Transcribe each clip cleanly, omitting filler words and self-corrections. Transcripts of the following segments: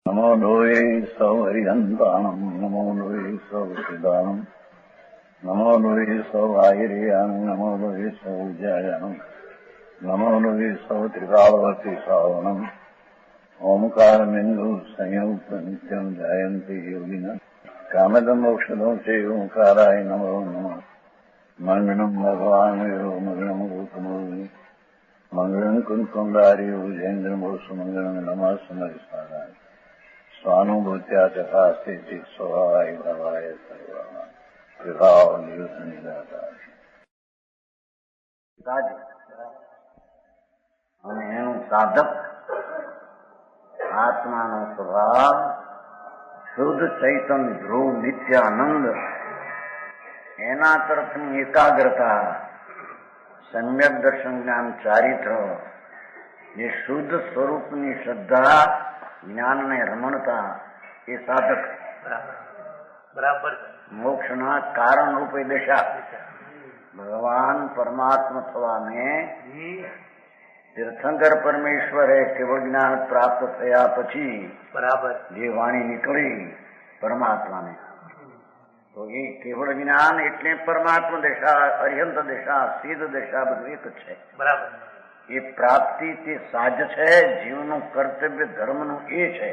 નમો લોહે સૌ હરિહંતાણમ નમો લોહે સૌ સિદાનમ નમો લોહે સૌ આયર્યાણમ નમો લોહે સૌ જયાણમ નમો લોહે સૌ ત્રિકાળવતી સાવણમ ઓમકાર બિંદુ સંયુક્ત નિત્યમ જયંતી યોગિના કામદમ મોક્ષદમ છે ઓંકારાય નમો નમઃ મંગળમ ભગવાન વીરો મંગળમ ગૌતમોની મંગળમ કુંકુંડાર્યો જૈન્દ્રમોષ મંગળમ નમઃ સમરિસારાય સ્વાનુભૂત્યા ચકાસ્તે સ્વભાવાય ભવાય સર્વા વિભાવ નિયુત નિરાકાર અને એનું સાધક આત્માનો સ્વભાવ શુદ્ધ ચૈતન ધ્રુવ નિત્યાનંદ, એના તરફની એકાગ્રતા, સમ્યક દર્શન જ્ઞાન ચારિત્ર, એ શુદ્ધ સ્વરૂપની શ્રદ્ધા, જ્ઞાનને રમણતા, એ સાધક બરાબર મોક્ષના કારણ રૂપે દશા. ભગવાન પરમાત્મા થવાને તીર્થંકર પરમેશ્વરે કેવળ જ્ઞાન પ્રાપ્ત થયા પછી બરાબર જે વાણી નીકળી પરમાત્માને, તો એ કેવળ જ્ઞાન એટલે પરમાત્મા દશા, અર્યંત દશા, સિદ્ધ દશા બધું એક જ છે. બરાબર એ પ્રાપ્તિ તે સાજ છે, જીવનું કર્તવ્ય ધર્મનું એ છે.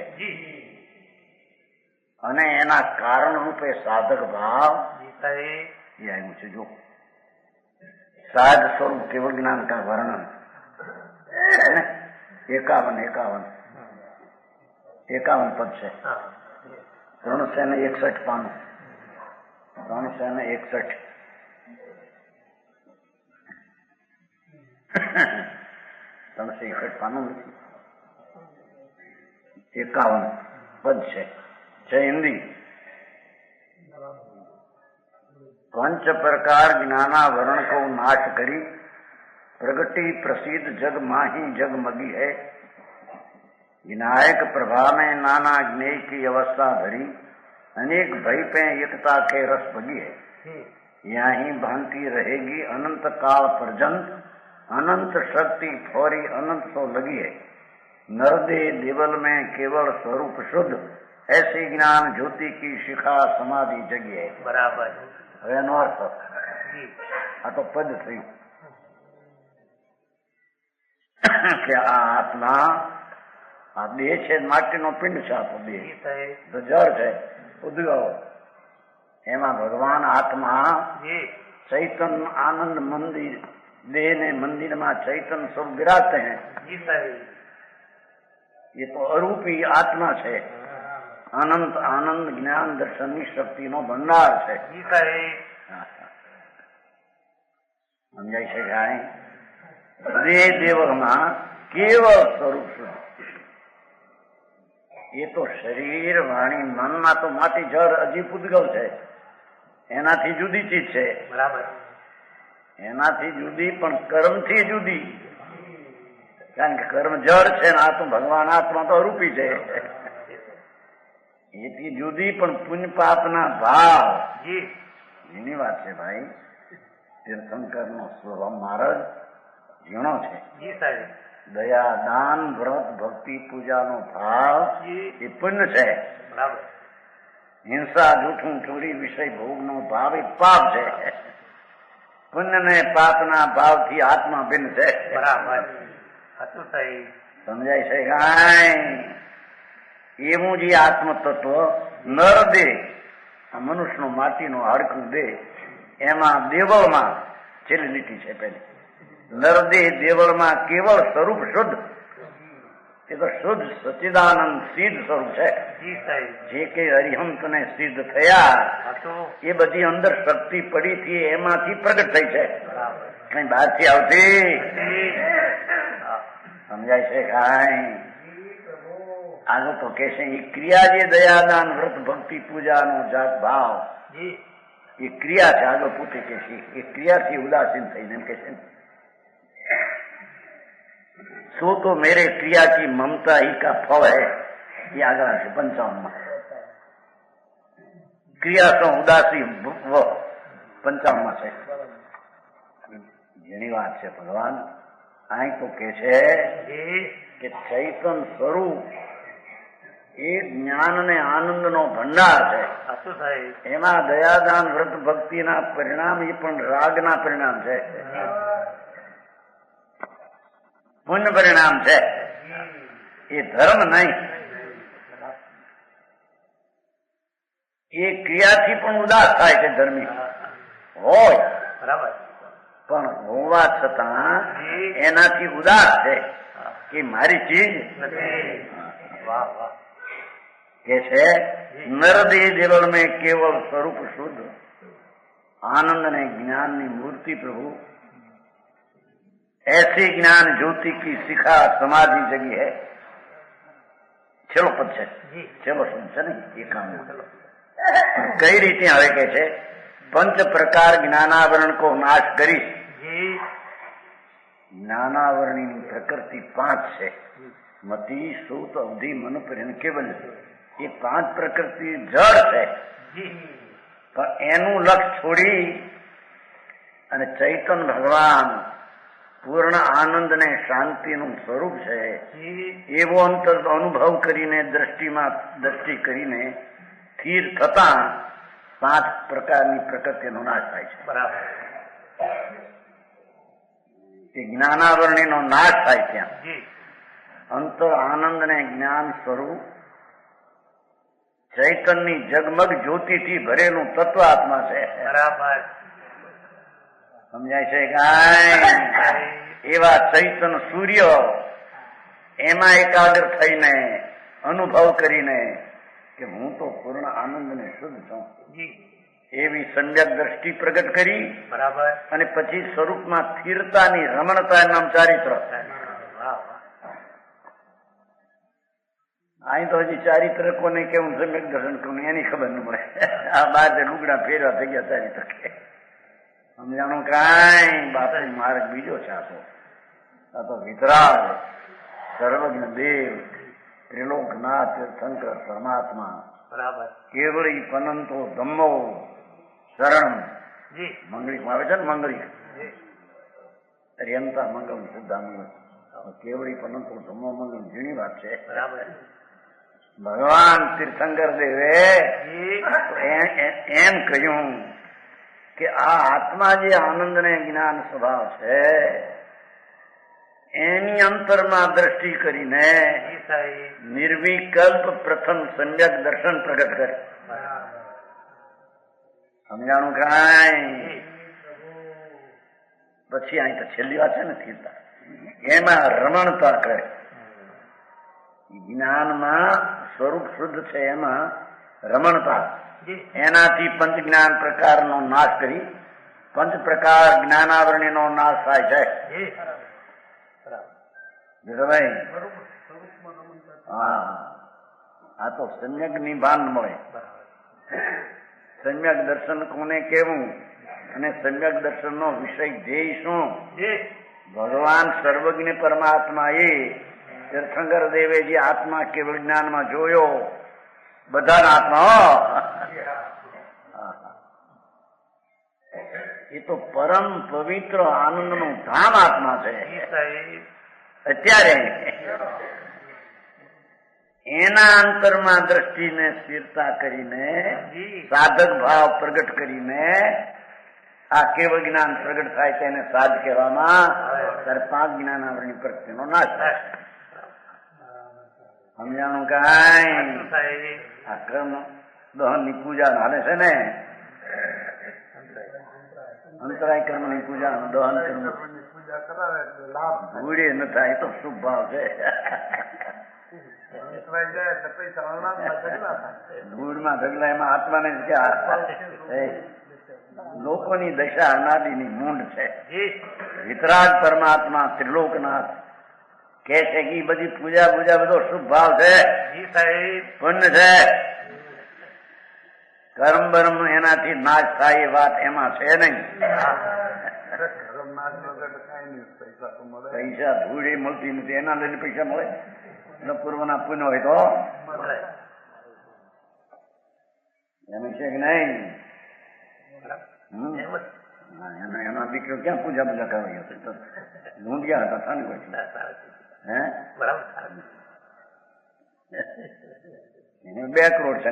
અને એના કારણ રૂપે સાધક ભાવ એ આવ્યું છે. જો સાજ સ્વરૂપ કેવળ જ્ઞાન કા વર્ણન 51 પદ છે. 361 પાનું, 361 361 પાનું નથી, 51 પદ છે હિન્દી. पंच प्रकार ज्ञानावरण को नाश करी, प्रगति प्रसिद्ध जग माही जग मगी है. विनायक प्रभा में नाना ज्ञेय की अवस्था धरी, अनेक भय पे एकता के रस बगी है. यहाँ ही भांति रहेगी अनंत काल पर्यंत, अनंत शक्ति फौरी अनंत सो लगी है. नरदे देवल में केवल स्वरूप शुद्ध, ऐसी ज्ञान ज्योति की शिखा समाधि जगी है. बराबर. હવે એનો અર્થ આ તો પદ થયું કે આ આત્મા, આ દેહ છે, માટીનો પિંડ છે. આ તો દેહ તો જળ છે, ઉદ્ગવ. એમાં ભગવાન આત્મા ચૈતન આનંદ મંદિર, દેહ ને મંદિરમાં ચૈતન સ્વરૂપ વિરાજते हैं. ये तो અરૂપી આત્મા છે. અનંત આનંદ જ્ઞાન દર્શનની શક્તિનો ભંડાર છે. સમજાય છે કાંઈ? દેહ દેવમાં કેવળ સ્વરૂપ શુદ્ધ. એ તો શરીર વાણી મનમાં તો માટી જળ અજીબ ઉદ્ગવ છે, એનાથી જુદી ચીજ છે. બરાબર. એનાથી જુદી પણ કર્મથી જુદી, કારણ કે કર્મ જળ છે ને આ તો ભગવાન આત્મા તો અરૂપી છે. એથી જુદી પણ પુણ્ય પાપના ભાવ એની વાત છે ભાઈ. તીર્થંકર નો સ્વભાવ મહારાજ ઝીણો છે. દયા દાન વ્રત ભક્તિ પૂજાનો ભાવ એ પુણ્ય છે. હિંસા જૂઠું ચોરી વિષય ભોગનો ભાવ એ પાપ છે. પુણ્ય ને પાપના ભાવથી આત્મા ભિન્ન છે. બરાબર. સમજાય છે કાંઈ? એવું જે આત્મ તત્વ નર દેહ, આ મનુષ્યનો માટીનો હાડકું દેહ, એમાં દેવળમાં છેલ્લી લીટી છે પેલી. નરદેહ દેવળમાં કેવળ સ્વરૂપ શુદ્ધ, એ તો શુદ્ધ સચ્ચિદાનંદ સિદ્ધ સ્વરૂપ છે. જે કે અરિહંત ને સિદ્ધ થયા એ બધી અંદર શક્તિ પડી હતી, એમાંથી પ્રગટ થઈ છે, કઈ બહારથી આવતી. સમજાય છે કાંઈ? આગળ તો કે છે એ ક્રિયા જે દયાદાન વ્રત ભક્તિ પૂજાનો જાત ભાવ એ ક્રિયા છે. આગળ પૂછે કે છે એ ક્રિયાથી ઉદાસીન થઈને એમ કે છે सो तो मेरे क्रिया की ममता ही का फल है. ये આગળ છે 55 માં. ક્રિયા તો ઉદાસી 55 માં છે. જેની વાત છે ભગવાન અહીં તો કે છે કે ચૈતન સ્વરૂપ એ જ્ઞાન અને આનંદનો ભંડાર છે. આ શું થાય? એમાં દયાદાન વ્રત ભક્તિના પરિણામ એ પણ રાગના પરિણામ છે, પુણ્ય પરિણામ છે, એ ધર્મ નહીં. એ ક્રિયાથી પણ ઉદાસ થાય છે ધર્મી હોય, બરાબર. પણ હોવા છતાં એનાથી ઉદાસ છે કે મારી ચીજ નથી. વાહ વાહ. કે છે નરદેહ દેવળ में केवल स्वरूप शुद्ध आनंद ने ज्ञान ની मूर्ति प्रभु ऐसी ज्ञान ज्योति की शिखा समाधि जगी है. છેલ્લો પદ છે, છેલ્લો શબ્દ છે ને એ કામ કઈ રીતે હવે કે છે પંચ પ્રકાર જ્ઞાનાવરણ કો નાશ કરી. જ્ઞાનાવરણીની પ્રકૃતિ 5 છે, મતિ સૂત અવધિ મન પ્રેમ કેવલ. એ 5 પ્રકૃતિ જળ છે, પણ એનું લક્ષ છોડી અને ચૈતન ભગવાન પૂર્ણ આનંદ ને શાંતિનું સ્વરૂપ છે એવો અંતર અનુભવ કરીને દ્રષ્ટિ કરીને સ્થિર થતા 5 પ્રકારની પ્રકૃતિનો નાશ થાય છે. બરાબર. એ જ્ઞાનાવરણીનો નાશ થાય ત્યાં અંતર આનંદ ને જ્ઞાન સ્વરૂપ ચૈતનની જગમગ જ્યોતિથી ભરેલું તત્વ આત્મા છે. બરાબર. સમજાય છે કાંઈ? એવા ચૈતન સૂર્ય એમાં એકાગ્ર થઈને અનુભવ કરીને કે હું તો પૂર્ણ આનંદ ને શુદ્ધ છું એવી સમ્યક દ્રષ્ટિ પ્રગટ કરી. બરાબર. અને પછી સ્વરૂપમાં સ્થિરતાની રમણતા નામ ચારિત્ર. અહીં તો હજી ચારિત્ર કોને કેવું સમ્યક દર્શન કોને એની ખબર ન પડે. આ બાર લુગડા ફેરવા થઈ ગયા ચારિત્ર કે સમજાણું કાંઈ? બાપુ માર્ગ બીજો છે. આ તો વિતરાગ સર્વજ્ઞ દેવ ત્રિલોકનાથ તીર્થંકર પરમાત્મા બરાબર. કેવળી પનંતો ધમ્મો શરણ મંગળીક આવે છે ને, મંગળીક અર્યંતા મંગલ સિદ્ધા મંગલ કેવળી પનંતો ધમ્મો મંગલ ઝીણી વાત છે. બરાબર. ભગવાન તીર્થંકર દેવે એમ કહ્યું કે આ આત્મા જે આનંદ ને જ્ઞાન સ્વભાવ છે એની અંતરમાં દ્રષ્ટિ કરીને નિર્વિકલ્પ પ્રથમ સમ્યક દર્શન પ્રગટ કરે. સમજાણું કાંઈ? પછી અહીં તો છેલ્લી વાત છે ને સ્થિરતા, એમાં રમણતા કરે. જ્ઞાનમાં સ્વરૂપ શુદ્ધ છે એમાં રમણતા. એનાથી પંચ જ્ઞાન પ્રકારનો નાશ કરી પંચ પ્રકાર જ્ઞાનાવરણીનો નાશ થાય છે. ભાઈ હા, આ તો સમ્યક ની ભાન મળે. સમ્યક દર્શન કોને કેવું અને સમ્યક દર્શન નો વિષય ધ્યેય શું? ભગવાન સર્વજ્ઞ પરમાત્મા એ તીર્થંકર દેવે જે આત્મા કેવળ જ્ઞાનમાં જોયો, બધાના આત્મા એ તો પરમ પવિત્ર આનંદનું ધામ આત્મા છે. અત્યારે એના અંતરમાં દ્રષ્ટિને સ્થિરતા કરીને સાધક ભાવ પ્રગટ કરીને આ કેવળ જ્ઞાન પ્રગટ થાય તેને સાધ કહેવામાં. ત્યારે 5 જ્ઞાનાવરણી પ્રત્યેનો નાશ થાય. સમજાણું કાંઈ? આ કર્મ દહન ની પૂજા હાલે છે ને, અંતરાય કર્મ ની પૂજા દહન કર્મ ભૂડે ન થાય તો શુભ ભાવ છે. ધૂળમાં ઢગલા એમાં આત્માને લોકોની દશા અનાદિની મૂંડ છે. વિતરાગ પરમાત્મા ત્રિલોકનાથ કે છે કે બધી પૂજા બધો શુભ ભાવ છે, પુણ્ય છે. કર્મ બર્મ એનાથી નાશ થાય એ વાત એમાં છે નહીં. પૈસા ધૂળ એ મળતી નથી, એના લઈને પૈસા મળે. પૂર્વના પુણ્ય હોય તો એમ છે કે નહીં? એના દીકરો ક્યાં પૂજા કરવા હશે? ઢૂંઢ્યા હતા ને પછી. હે બરાબર. 2 કરોડ છે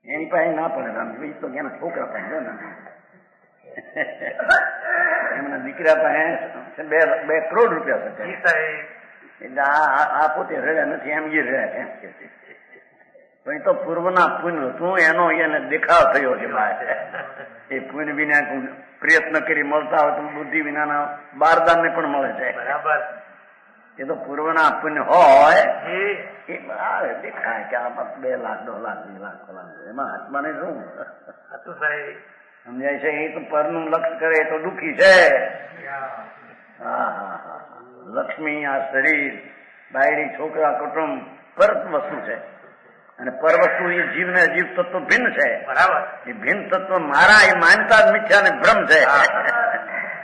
એની પાસે ના પડે રામજી તો એના છોકરા પાસે ને એમના દીકરા પાસે 2 કરોડ રૂપિયા છે એટલે આ પોતે રહ્યા નથી એમ એ રહ્યા એમ કે પણ એ તો પૂર્વના પુણ્ય હતું એનો એને દેખાવ થયો છે એ પુણ્ય વિના પ્રયત્ન કરી મળતા હોય તો બુદ્ધિ વિનાના બારદાન ને પણ મળે છે બરાબર. એ તો પૂર્વના પુણ્ય હોય એ દેખાય કે આમાં 2 લાખ 2 લાખ 2 લાખ એમાં આત્માને શું હતું સાહેબ. સમજાય છે એ તો પરનું લક્ષ કરે એ તો દુઃખી છે. હા હા હા લક્ષ્મી આ શરીર બાયડી છોકરા કુટુંબ પર વસ્તુ છે અને પર વસ્તુ એ જીવને જીવ તત્વ ભિન્ન છે. બરાબર. એ ભિન્ન તત્વ મારા એ માનતા જ મિથ્યા ને ભ્રમ છે.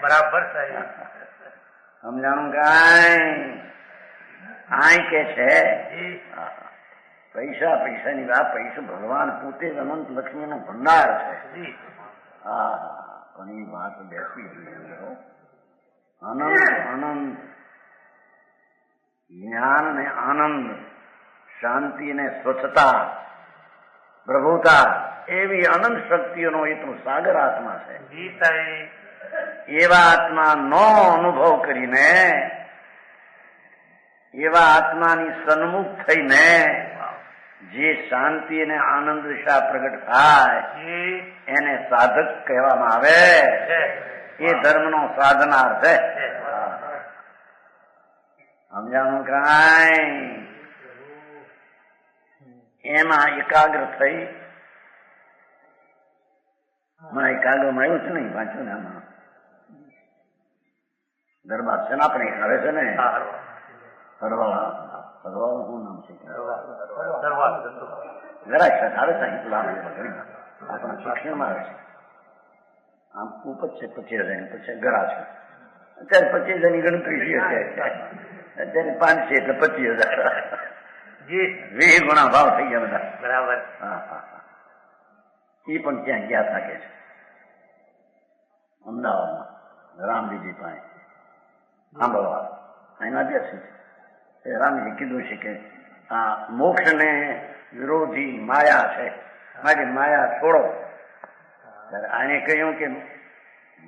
બરાબર સાહેબ. સમજાણું કાંઈ કે છે પૈસા પૈસાની વાત પૈસા ભગવાન પોતે જ અનંત લક્ષ્મી નો ભંડાર છે. હા પણ એ વાત બેસવી જોઈએ. અનંત જ્ઞાન ને આનંદ શાંતિ ને સ્વચ્છતા પ્રભુતા એવી અનંત શક્તિઓનો એ તો સાગર આત્મા છે. એવા આત્માનો અનુભવ કરીને એવા આત્માની સન્મુખ થઈને જે શાંતિ અને આનંદ દિશા પ્રગટ થાય એને સાધક કહેવામાં આવે. એ ધર્મનો સાધનાર છે. સમજાણું કાંઈ એમાં એકાગ્ર થઈ હમણાં એકાગ્રમાં આવ્યું છે ને વાંચ્યું ને આમાં દરબાર છે ને આપણે આવે છે ને હરવાળા શું નામ છે જરાક આવે છે આપણા શિક્ષણમાં આવે છે. આમ ઉપજ છે 25,000 પછી ગરા છે અત્યારે 25,000ની ગણતરી છે અત્યારે 5 છે એટલે 25,000 20 ગુણા ભાવ થઈ ગયા બધા. બરાબર. હા હા હા એ પણ ત્યાં ગયા থাকে છે અમદાવાદમાં રામજીજી પાસે સાંભળવા એના બેસી રામજી કીધું છે કે આ મોક્ષ ને વિરોધી માયા છે માટે માયા છોડો. ત્યારે આને કહ્યું કે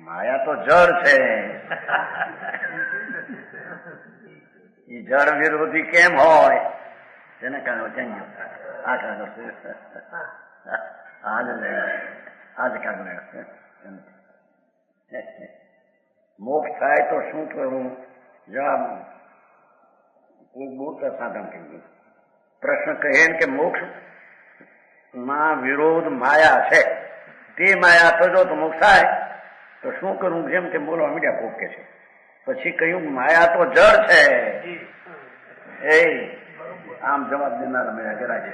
માયા તો જળ છે એ જળ વિરોધી કેમ હોય તેને કાગળ ચેન્જ આ કાગળ આજ કાગળ મોક્ષ થાય તો શું કરવું જવાબ કોઈ બોલતા સાધન થઈ ગયું. પ્રશ્ન કહે કે મોક્ષ માં વિરોધ માયા છે તે માયા થજો તો મોક્ષ થાય તો શું કરવું જેમ કે બોલવા મીડિયા કોક કે છે. પછી કહ્યું માયા તો જળ છે. એ આમ જવાબ દેનારા મેળા જરા છે.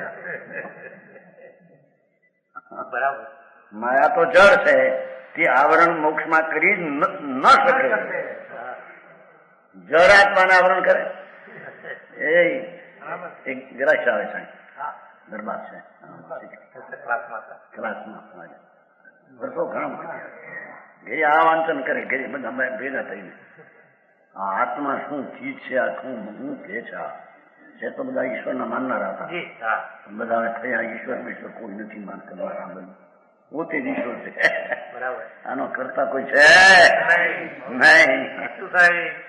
બરાબર. માયા તો જળ છે તે આવરણ મોક્ષમાં કરી ન શકે. જળ આત્માને આવરણ કરે એ એક જરાક આવે છે દરબાર છે ક્લાસમાં વર્ષો ઘણા ઘરે આ વાંચન કરે ઘરે બધા ભેગા થઈને આ આત્મા શું ચીજ છે આ શું કે છે તો બધા ઈશ્વરના માનનારા હતા. બધા થયા ઈશ્વર કોઈ નથી માનતા પોતે જ ઈશ્વર છે. આનો કરતા કોઈ છે નહીં.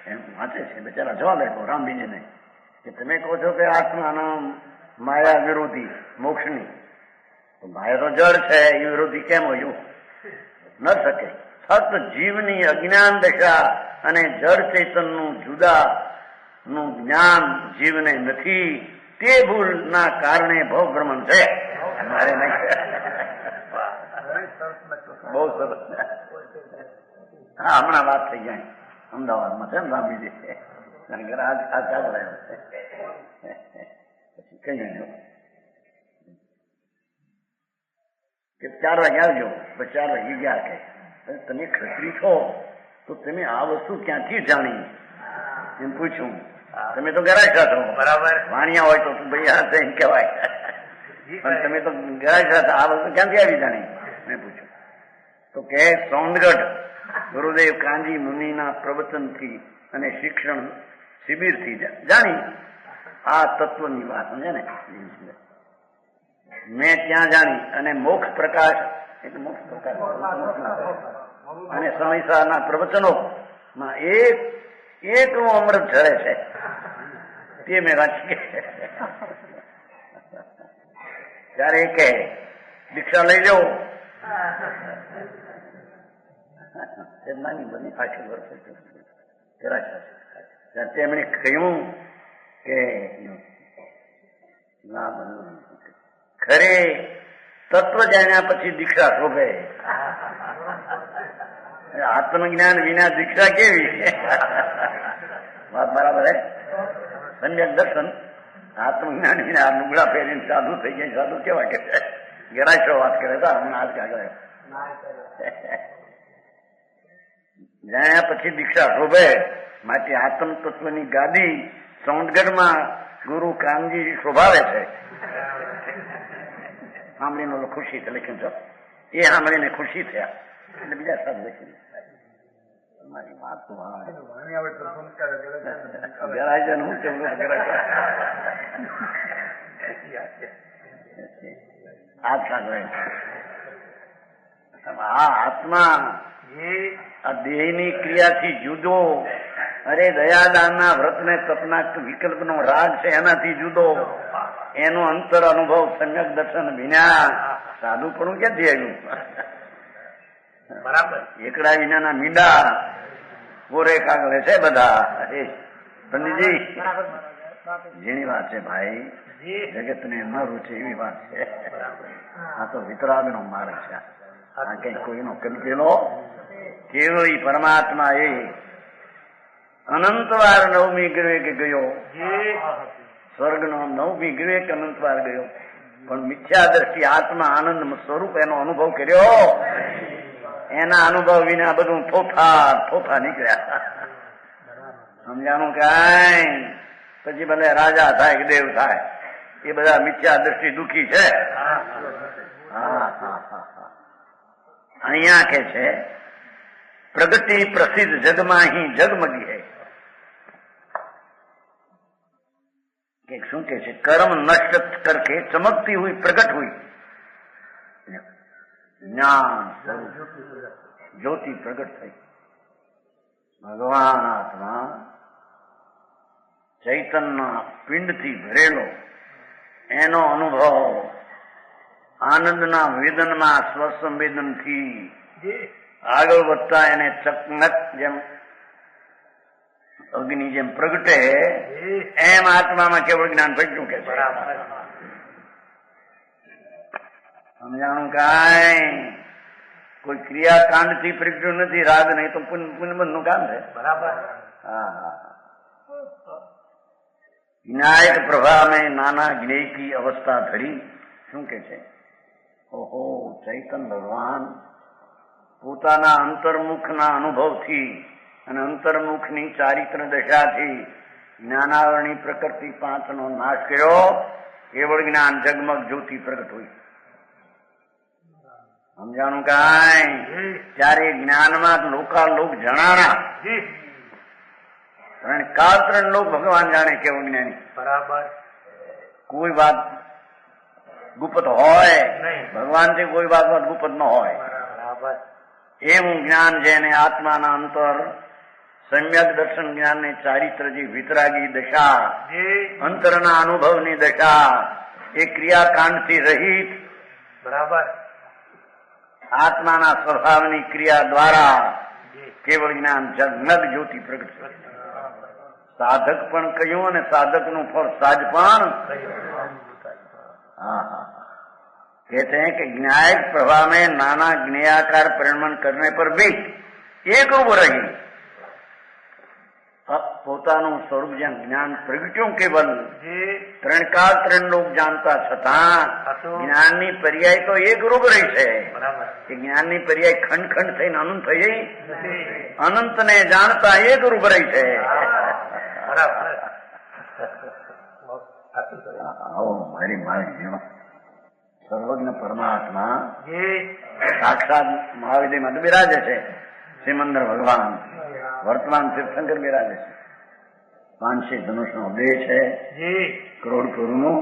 એમ વાંચે છે બિચારા જવાબ આપ્યો રામબીજીને કે તમે કહો છો કે આત્માના માયા વિરોધી મોક્ષની તો માયા તો જળ છે એ વિરોધી કેમ હોય ન શકે. ફક્ત જીવની અજ્ઞાન દશા અને જળ ચેતનનું જુદા નું જ્ઞાન જીવને નથી તે ભૂલના કારણે ભવ ભ્રમણ છે. મારે નહીં. બહુ સરસ. હા હમણાં વાત થઈ જાય અમદાવાદમાં છે ને રામબીજી પછી કઈ કે 4 વાગે આવજો. 4 વાગે ગયા કે તમે ખત્રી છો તો તમે આ વસ્તુ ક્યાંથી જાણી એમ પૂછ્યું. તમે તો ગરાક્ષા છો. બરાબર. વાણિયા હોય તો ભાઈ આ એમ કહેવાય પણ તમે તો ગરાક્ષા છો આ વસ્તુ ક્યાંથી આવી જાણી મેં પૂછ્યું. તો કે સોનગઢ ગુરુદેવ કાંજી મુનિના પ્રવચનથી અને શિક્ષણ શિબિરથી જાણી આ તત્વની વાત સમજે ને. મેં ત્યાં જાણી અને મોક્ષ પ્રકાશ એટલે મોક્ષ પ્રકાશ અને સમયસારના પ્રવચનો માં એકલું અમૃત ઝરે છે તે મેં વાંચી. ત્યારે કે દીક્ષા લઈ લો નાની બની આખી વર્ષે તેમણે કહ્યું કે ખરે તત્વ જાણ્યા પછી દીક્ષા શોભે. આત્મજ્ઞાન વિના દીક્ષા કેવી? વાત બરાબર હે. સમ્યક દર્શન આત્મજ્ઞાન વિના લુગડા પહેરીને સાધુ થઈ જાય. સાધુ કેવા કે ગેરાશો વાત કરે તો હમણાં આજ કાગળ જાણ્યા પછી દીક્ષા શોભે. માટે આત્મ તત્વની ગાદી સોનગઢમાં ગુરુ કામજી શોભાવે છે. સાંભળીને ખુશી લખ્યું છો એ સાંભળીને ખુશી થયા એટલે બીજા સાધુ લખી મારી વાત તો આ આત્મા આ દેહની ક્રિયાથી જુદો. અરે દયાદાનના વ્રતને તપના વિકલ્પનો રાગ છે એનાથી જુદો. એનો અંતર અનુભવ સમ્યક દર્શન વિના સાધુ પણ ક્યાંથી આવ્યું? બરાબર. એકડા વિનાના મીંડા ગોરે કાગળે છે બધા. પંડિતજી જેની વાત છે ભાઈ, જગત ને ન રૂચે એવી વાત છે. આ તો વિતરાગ નો માર્ગ છે. આ કઈ કોઈનો કલ્પેલો કેવળી પરમાત્મા એ અનંત વાર નવમી ગ્રહે કે ગયો. સ્વર્ગ નો નવમી ગ્રહે કે અનંત વાર ગયો, પણ મિથ્યા દ્રષ્ટિ આત્મા આનંદ સ્વરૂપ એનો અનુભવ કર્યો. એના અનુભવ વિના બધું થોથા નીકળ્યા. સમજાણું કઈ? પછી ભલે રાજા થાય કે દેવ થાય એ બધા મિથ્યા દ્રષ્ટિ દુઃખી છે. અહીંયા કે છે પ્રગતિ પ્રસિદ્ધ જગમાં ही જગમગી है. કે શું કે છે? કર્મ નષ્ટ કરકે ચમકતી हुई प्रकट हुई જ્ઞાન જ્યોતિ પ્રગટ થઈ. ભગવાન આત્મા ચૈતન્ય પિંડથી ભરેલો એનો અનુભવ આનંદના વેદનમાં સ્વસંવેદનથી આગળ વધતા એને ચકમક જેમ અગ્નિ જેમ પ્રગટે એમ આત્મામાં કેવળ જ્ઞાન પ્રગટ્યું કે છે. સમજાણું કઈ? કોઈ ક્રિયાકાંડ થી પ્રગટ્યું નથી. રાગ નહીં તો પુનબંધ નું કામ છે. બરાબર. હા. વિનાયક પ્રભા में नाना ज्ञेय की अवस्था धरी. શું કે છે? ઓહો, ચૈતન ભગવાન પોતાના અંતર્મુખના અનુભવથી અને અંતર્મુખની ચારિત્ર દશાથી જ્ઞાનાવરણી પ્રકૃતિ પાંચનો નાશ કર્યો. કેવળ જ્ઞાન જગમગ જ્યોતિ પ્રગટ હોય. સમજાણું કઈ? ત્યારે જ્ઞાનમાં લોકાલોક જણાણા. કાળ ત્રણ લોક ભગવાન જાણે કેવું જ્ઞાની. બરાબર. કોઈ વાત ગુપ્ત હોય ભગવાન થી કોઈ વાત ગુપ્ત ન હોય. બરાબર. એવું જ્ઞાન જેને આત્માના અંતર સમ્યક દર્શન જ્ઞાન ની ચારિત્ર જે વિતરાગી દશા, અંતરના અનુભવની દશા, એ ક્રિયાકાંડ થી રહિત. બરાબર. આત્માના સ્વભાવની ક્રિયા દ્વારા કેવળ જ્ઞાન જગમગ જ્યોતિ પ્રગટ. સાધક પણ કહ્યું અને સાધક નું ફળ સાજ પણ. कहते हैं कि ज्ञायक प्रभा में नाना ज्ञेयाकार परिणमन करने पर भी एक रूप रही. પોતાનું સ્વરૂપ જ્યાં જ્ઞાન પ્રગટ્યું કેવલ ત્રણ કાળ ત્રણ લોક જાણતા છતાં જ્ઞાનની પર્યાય તો એક રૂપ રહી છે. કે જ્ઞાનની પર્યાય ખંડ ખંડ થઈને અનંત થઈ ગઈ. અનંત ને જાણતા એક રૂપ રહી છે. મારી મારી સર્વજ્ઞ પરમાત્મા સાક્ષાત મહાવિદ્યમાં તો બિરાજે છે. સિમંદર ભગવાન વર્તમાન તીર્થંકર બિરાજે છે. પાંચસી ધનુષનો દેહ છે, જી કરોડ કરોડનું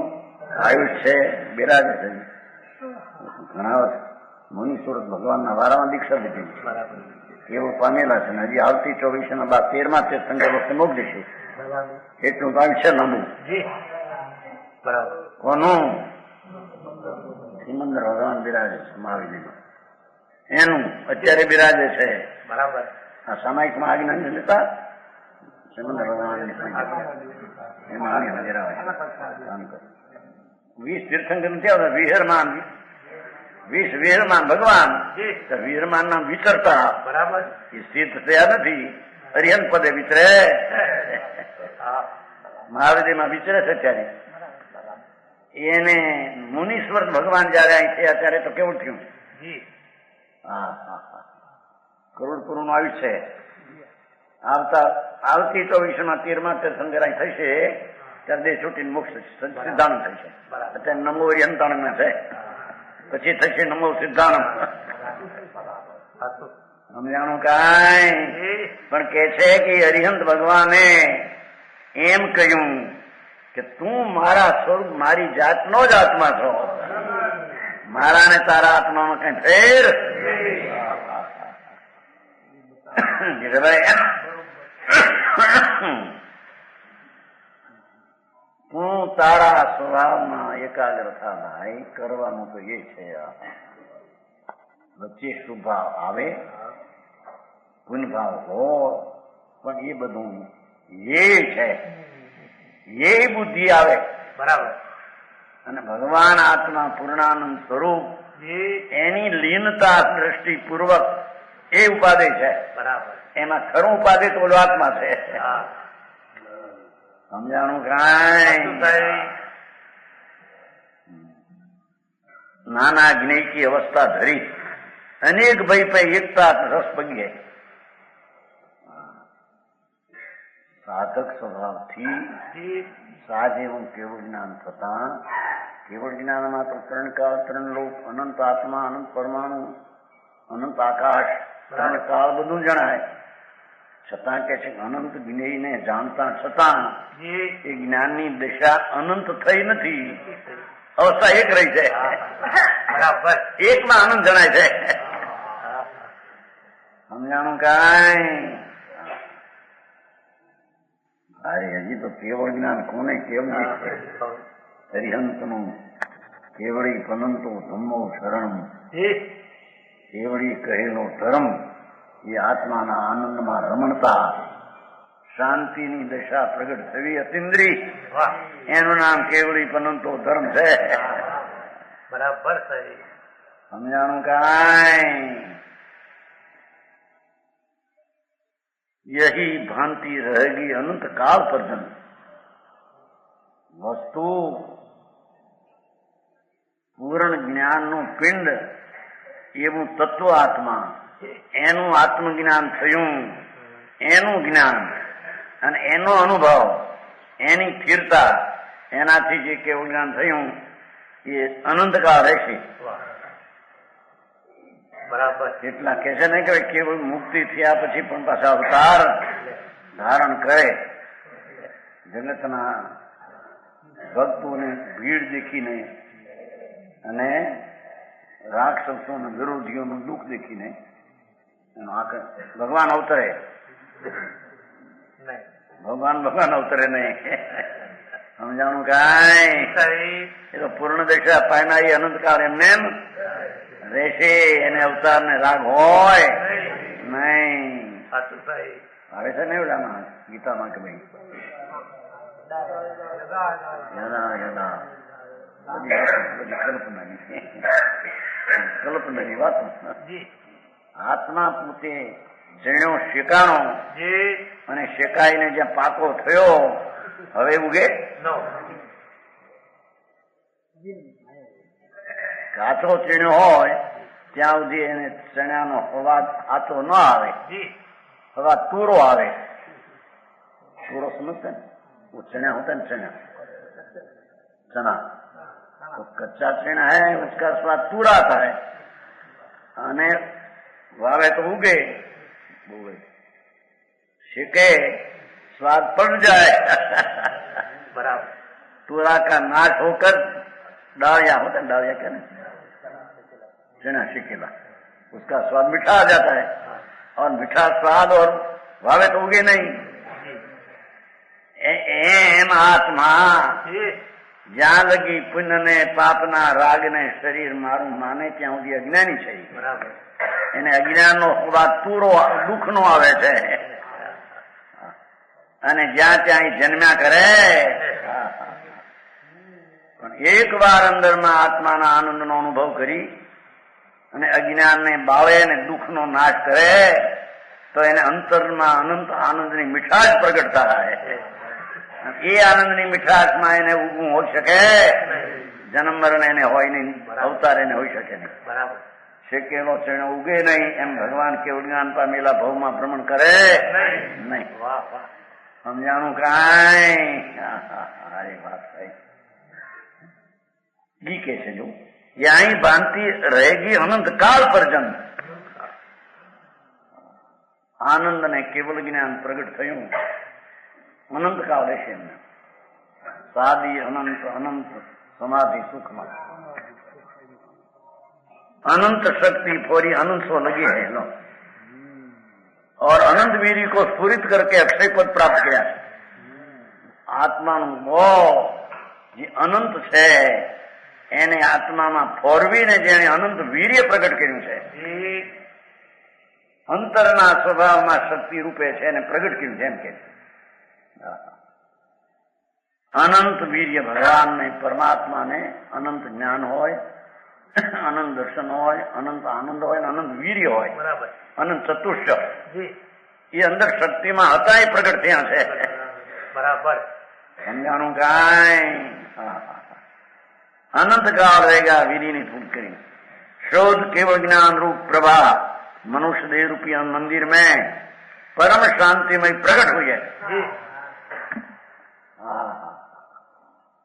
આયુષ છે, બિરાજે છે. ઘણા વર્ષ મુનિ સુરત ભગવાનના વારામાં દીક્ષા લીધી બરાબર એવું પામેલા છે. હજી આવતી 24 બાદ 13મા તીર્થંકર વખતે મોકલી છે. બરાબર એટલું તો આયુષ્ય લાંબુ. જી બરાબર કોનું? સિમંદર ભગવાન બિરાજે છે મહાવીરમાં. એનું અત્યારે બિરાજે છે. બરાબર આ સામાયિકમાં આજ્ઞા નથી લેતા સિમંદર ભગવાન એમાં બિરાવે છે. કામ કરે 20 તીર્થંકર નથી આવતા. વિહરમાન 20 વિહરમાન ભગવાન જી વિહરમાન નામ વિચરતા બરાબર એ સિદ્ધ થયા નથી. અરિહંત પદે વિચરે. હા મહાવીરમાં વિચરે છે ત્યારે. એને મુનીશ્વર ભગવાન જયારે અહીં થયા ત્યારે તો કેવું થયું? જી હા હા હા કરોડ કરોડ નું આયુષ્ય છે. આવતી 24માં 13મા તીર્થંકર અહીં થશે ત્યારે દેશ છૂટીને મોક્ષ સિદ્ધાંત થશે. અત્યારે નમો અરિહંતાણમાં છે, પછી થશે નમો સિદ્ધાંત. સમજાણું કાંઈ? પણ કે છે કે અરિહંત ભગવાને એમ કહ્યું કે તું મારા સ્વરૂપ મારી જાતનો જ આત્મા છો. મારા ને તારા આત્મામાં કઈ ફેર? તું તારા સ્વભાવમાં એકાગ્ર થા ભાઈ. કરવાનું તો એ છે. વચ્ચે શુભ ભાવ આવે, પુણ્ય ભાવ હોય, પણ એ બધું એ છે. એ બુદ્ધિ આવે બરાબર અને ભગવાન આત્મા પૂર્ણાનંદ સ્વરૂપ જી એની લીનતા દ્રષ્ટિપૂર્વક એ ઉપાધિ છે. બરાબર એમાં ખરું ઉપાધિ તો ઓલો આત્મા છે. હા સમજાણું કાંઈ? નાના જ્ઞેયકી અવસ્થા ધરી અનેક ભય પે એકતા રસ પગે. સાધક સ્વભાવથી જી સાજેવું કેવળ જ્ઞાન થતા, કેવળ જ્ઞાનમાં તો ત્રણ કાળ, ત્રણ લોક, અનંત આત્મા, અનંત પરમાણુ, અનંત આકાશ, ત્રણ કાળ બધું જણાય. છતાં કે છે અનંત જ્ઞેયને જાણતા છતાં જી એ જ્ઞાનની દિશા અનંત થઈ નથી. અવસ્થા એક રહી છે. બરાબર એકમાં આનંદ જણાય છે. સમજાણું કાંઈ? અરે હજી તો કેવળ જ્ઞાન કોને કેવું છે? અરિહંતનું કેવળી પનંતો ધમ્મો શરણ. જી કેવળી કહેલો ધર્મ એ આત્માના આનંદમાં રમણતા, શાંતિની દશા પ્રગટ થવી અતિન્દ્રી. વાહ એનું નામ કેવળી પનંતો ધર્મ છે. બરાબર સહી સમજાણું કાંઈ? यही भांति रहेगी अनंत काल पर्यंत. वस्तु પૂર્ણ જ્ઞાનનું પિંડ એવું તત્વ આત્મા, એનું આત્મજ્ઞાન થયું, એનું જ્ઞાન અને એનો અનુભવ, એની સ્થિરતા, એનાથી જે કેવું જ્ઞાન થયું એ અનંતકાળ રહેશે. બરાબર એટલા કે છે ને કે કેવળ મુક્તિ થયા પછી પણ પાછા અવતાર ધારણ કરે. જગતના ભક્તોને ભીડ દેખીને અને રાક્ષસોના વિરોધીઓનું દુઃખ દેખીને એનો ભગવાન અવતરે. ભગવાન અવતરે નહીં. સમજાણું કાંઈ? એ તો પૂર્ણ દશા પાયના એ અનંતકાળ એમને એમ રહેશે. એને અવતાર ને રાગ હોય નહીં. આવે છે ને એવડામાં ગીતામાં કે ભાઈ કલ્પનાની વાત. આત્મા પોતે જણ્યો શેકાણો અને શેકાઈને જ્યાં પાકો થયો હવે ઉગે. કાચો ચીણ્યો હોય ત્યાં સુધી એને ચણાનો અવાજ આતો ન આવે, અવાજ તૂરો આવે. તૂરો સમજते हैं? वो चना होता है चना, चना तो कच्चा चना है उसका स्वाद तूरा आता है. અને વાવે તો ઉગે, શેકે स्वाद पड़ जाए बराबर तूरा का नाश होकर डालिया होता है, डालिया क्या ना, चना शिकेला, उसका स्वाद मीठा आ जाता है। और मीठा स्वाद और भावे तो उगे नहीं। एम आत्मा जी જ્યાં લગી પુણ્ય ને પાપ ના રાગ ને શરીર મારું માને ત્યાં સુધી અજ્ઞાની છે। બરાબર એને અજ્ઞાન નો સ્વાદ પૂરો દુઃખ નો આવે છે અને જ્યાં ત્યાં જન્મ્યા કરે। પણ એક વાર અંદરમાં આત્માના આનંદનો અનુભવ કરી અને અજ્ઞાનને બાવે અને દુઃખનો નાશ કરે તો એને અંતરમાં અનંત આનંદની મીઠાશ પ્રગટ થાય। એ આનંદની મીઠાશમાં એને ઉગવું હોઈ શકે, જન્મ મરણ એને હોય નહીં, અવતાર એને હોઈ શકે નહીં। બરાબર શેકેલો છે એને ઉગે નહીં એમ ભગવાન કેવળ જ્ઞાન પામેલા ભવમાં ભ્રમણ કરે નહીં। વાહ વાહ સમજાણું કાંઈ? હારી વાત થઈ। જી કે છે જો यहीं भांति रहेगी अनंत काल पर्यंत। आनंद ने केवल ज्ञान प्रगट थયું अनंत काल રહેશે એમને। સાદી અનંત અનંત समाधि सुख में अनंत शक्ति फोरी अनंत सो लगी है लो। और अनंत वीरी को स्फुरित करके अक्षय पद प्राप्त किया। आत्मा वो जी अनंत है એને આત્મામાં ફોરવીને જેણે અનંત વીર્ય પ્રગટ કર્યું છે, અંતરના સ્વભાવમાં શક્તિ રૂપે છે એને પ્રગટ કર્યું છે એમ કે અનંત વીર્ય ભગવાનને પરમાત્માને અનંત જ્ઞાન હોય, અનંત દર્શન હોય, અનંત આનંદ હોય, અનંત વીર્ય હોય, બરાબર અનંત ચતુષ્ટ જી એ અંદર શક્તિમાં હતા એ પ્રગટ થયા છે। બરાબર સમજાણું કાંઈ? अनंत काल रहेगा वीरी ने फूट करी। शोध केवल ज्ञान रूप प्रभा मनुष्य देह रूपी मंदिर में परम शांतिमय प्रकट हुई है।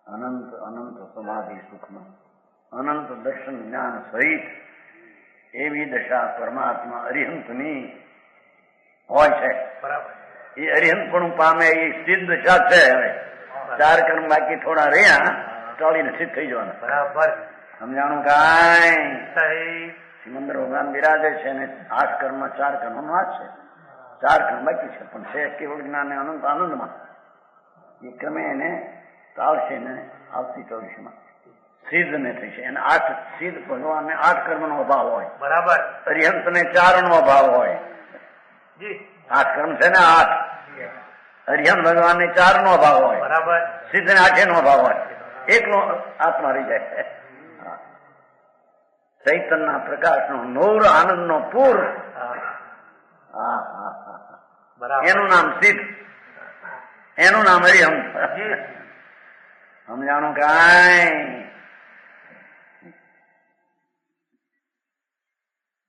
अनंत अनंत समाधि सुख में अनंत दर्शन ज्ञान सहित एवी दशा परमात्मा अरिहंतनी होय छे। બરાબર ये अरिहंतपणું પામે એ સિદ્ધ દશા છે। હવે ચાર કર્મ બાકી થોડા રહ્યા ટોળીને સિદ્ધ થઈ જવાના। બરાબર સમજાણું કાંઈ? સહી સિમંદર ભગવાન બિરાજે છે ને 8 કર્મ 4 કર્મનો હાથ છે, 4 કર્મ બાકી છે પણ છે કેવળ જ્ઞાન અનંત આનંદમાં। એ ક્રમે એને ચાલશે ને આવતી 24માં સિદ્ધ ને થઈ છે। એને 8 સિદ્ધ ભગવાનને 8 કર્મનો અભાવ હોય, બરાબર અરિહંતને 4 નો અભાવ હોય। જી 8 કર્મ છે ને 8, અરિહંત ભગવાનને 4 નો અભાવ હોય, બરાબર સિદ્ધ ને 8 નો અભાવ હોય, એકનો આત્મા રહી જાય। ચૈતન્ય પ્રકાશ નો નૂર આનંદ નો પૂર, બરાબર એનું નામ સિદ્ધ, એનું નામ હરિહંત। સમજાણું કાંઈ?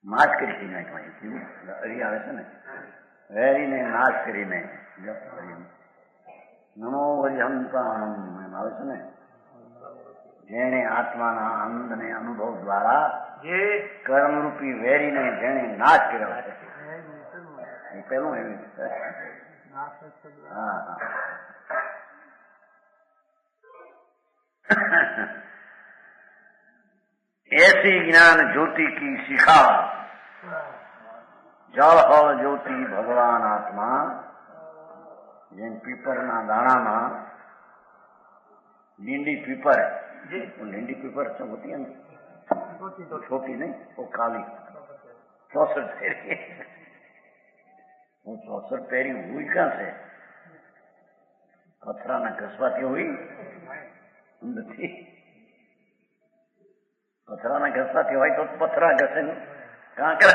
નાશ કરી નાખવા હરી આવે છે ને, વેરીને નાશ કરીને નમો હરિહંતાણમ એમ આવે છે ને। જેણે આત્માના આનંદને અનુભવ દ્વારા કર્મરૂપી વેરીને જેણે નાશ કર્યો છે એ પેલું એવી ऐसी ज्ञान ज्योति की शिखा जल हल ज्योति भगवान आत्मा જેમ પીપરના દાણામાં लींडी पीपर लींडी पीपर से होती है ना, तो छोटी नहीं वो काली 64 पैरी, वो 64 पैरी हुई कहाँ से? पथरा न घसवाती हुई નથી। पथरा न घसवाती હોય તો પથરા ઘસે कहाँ कर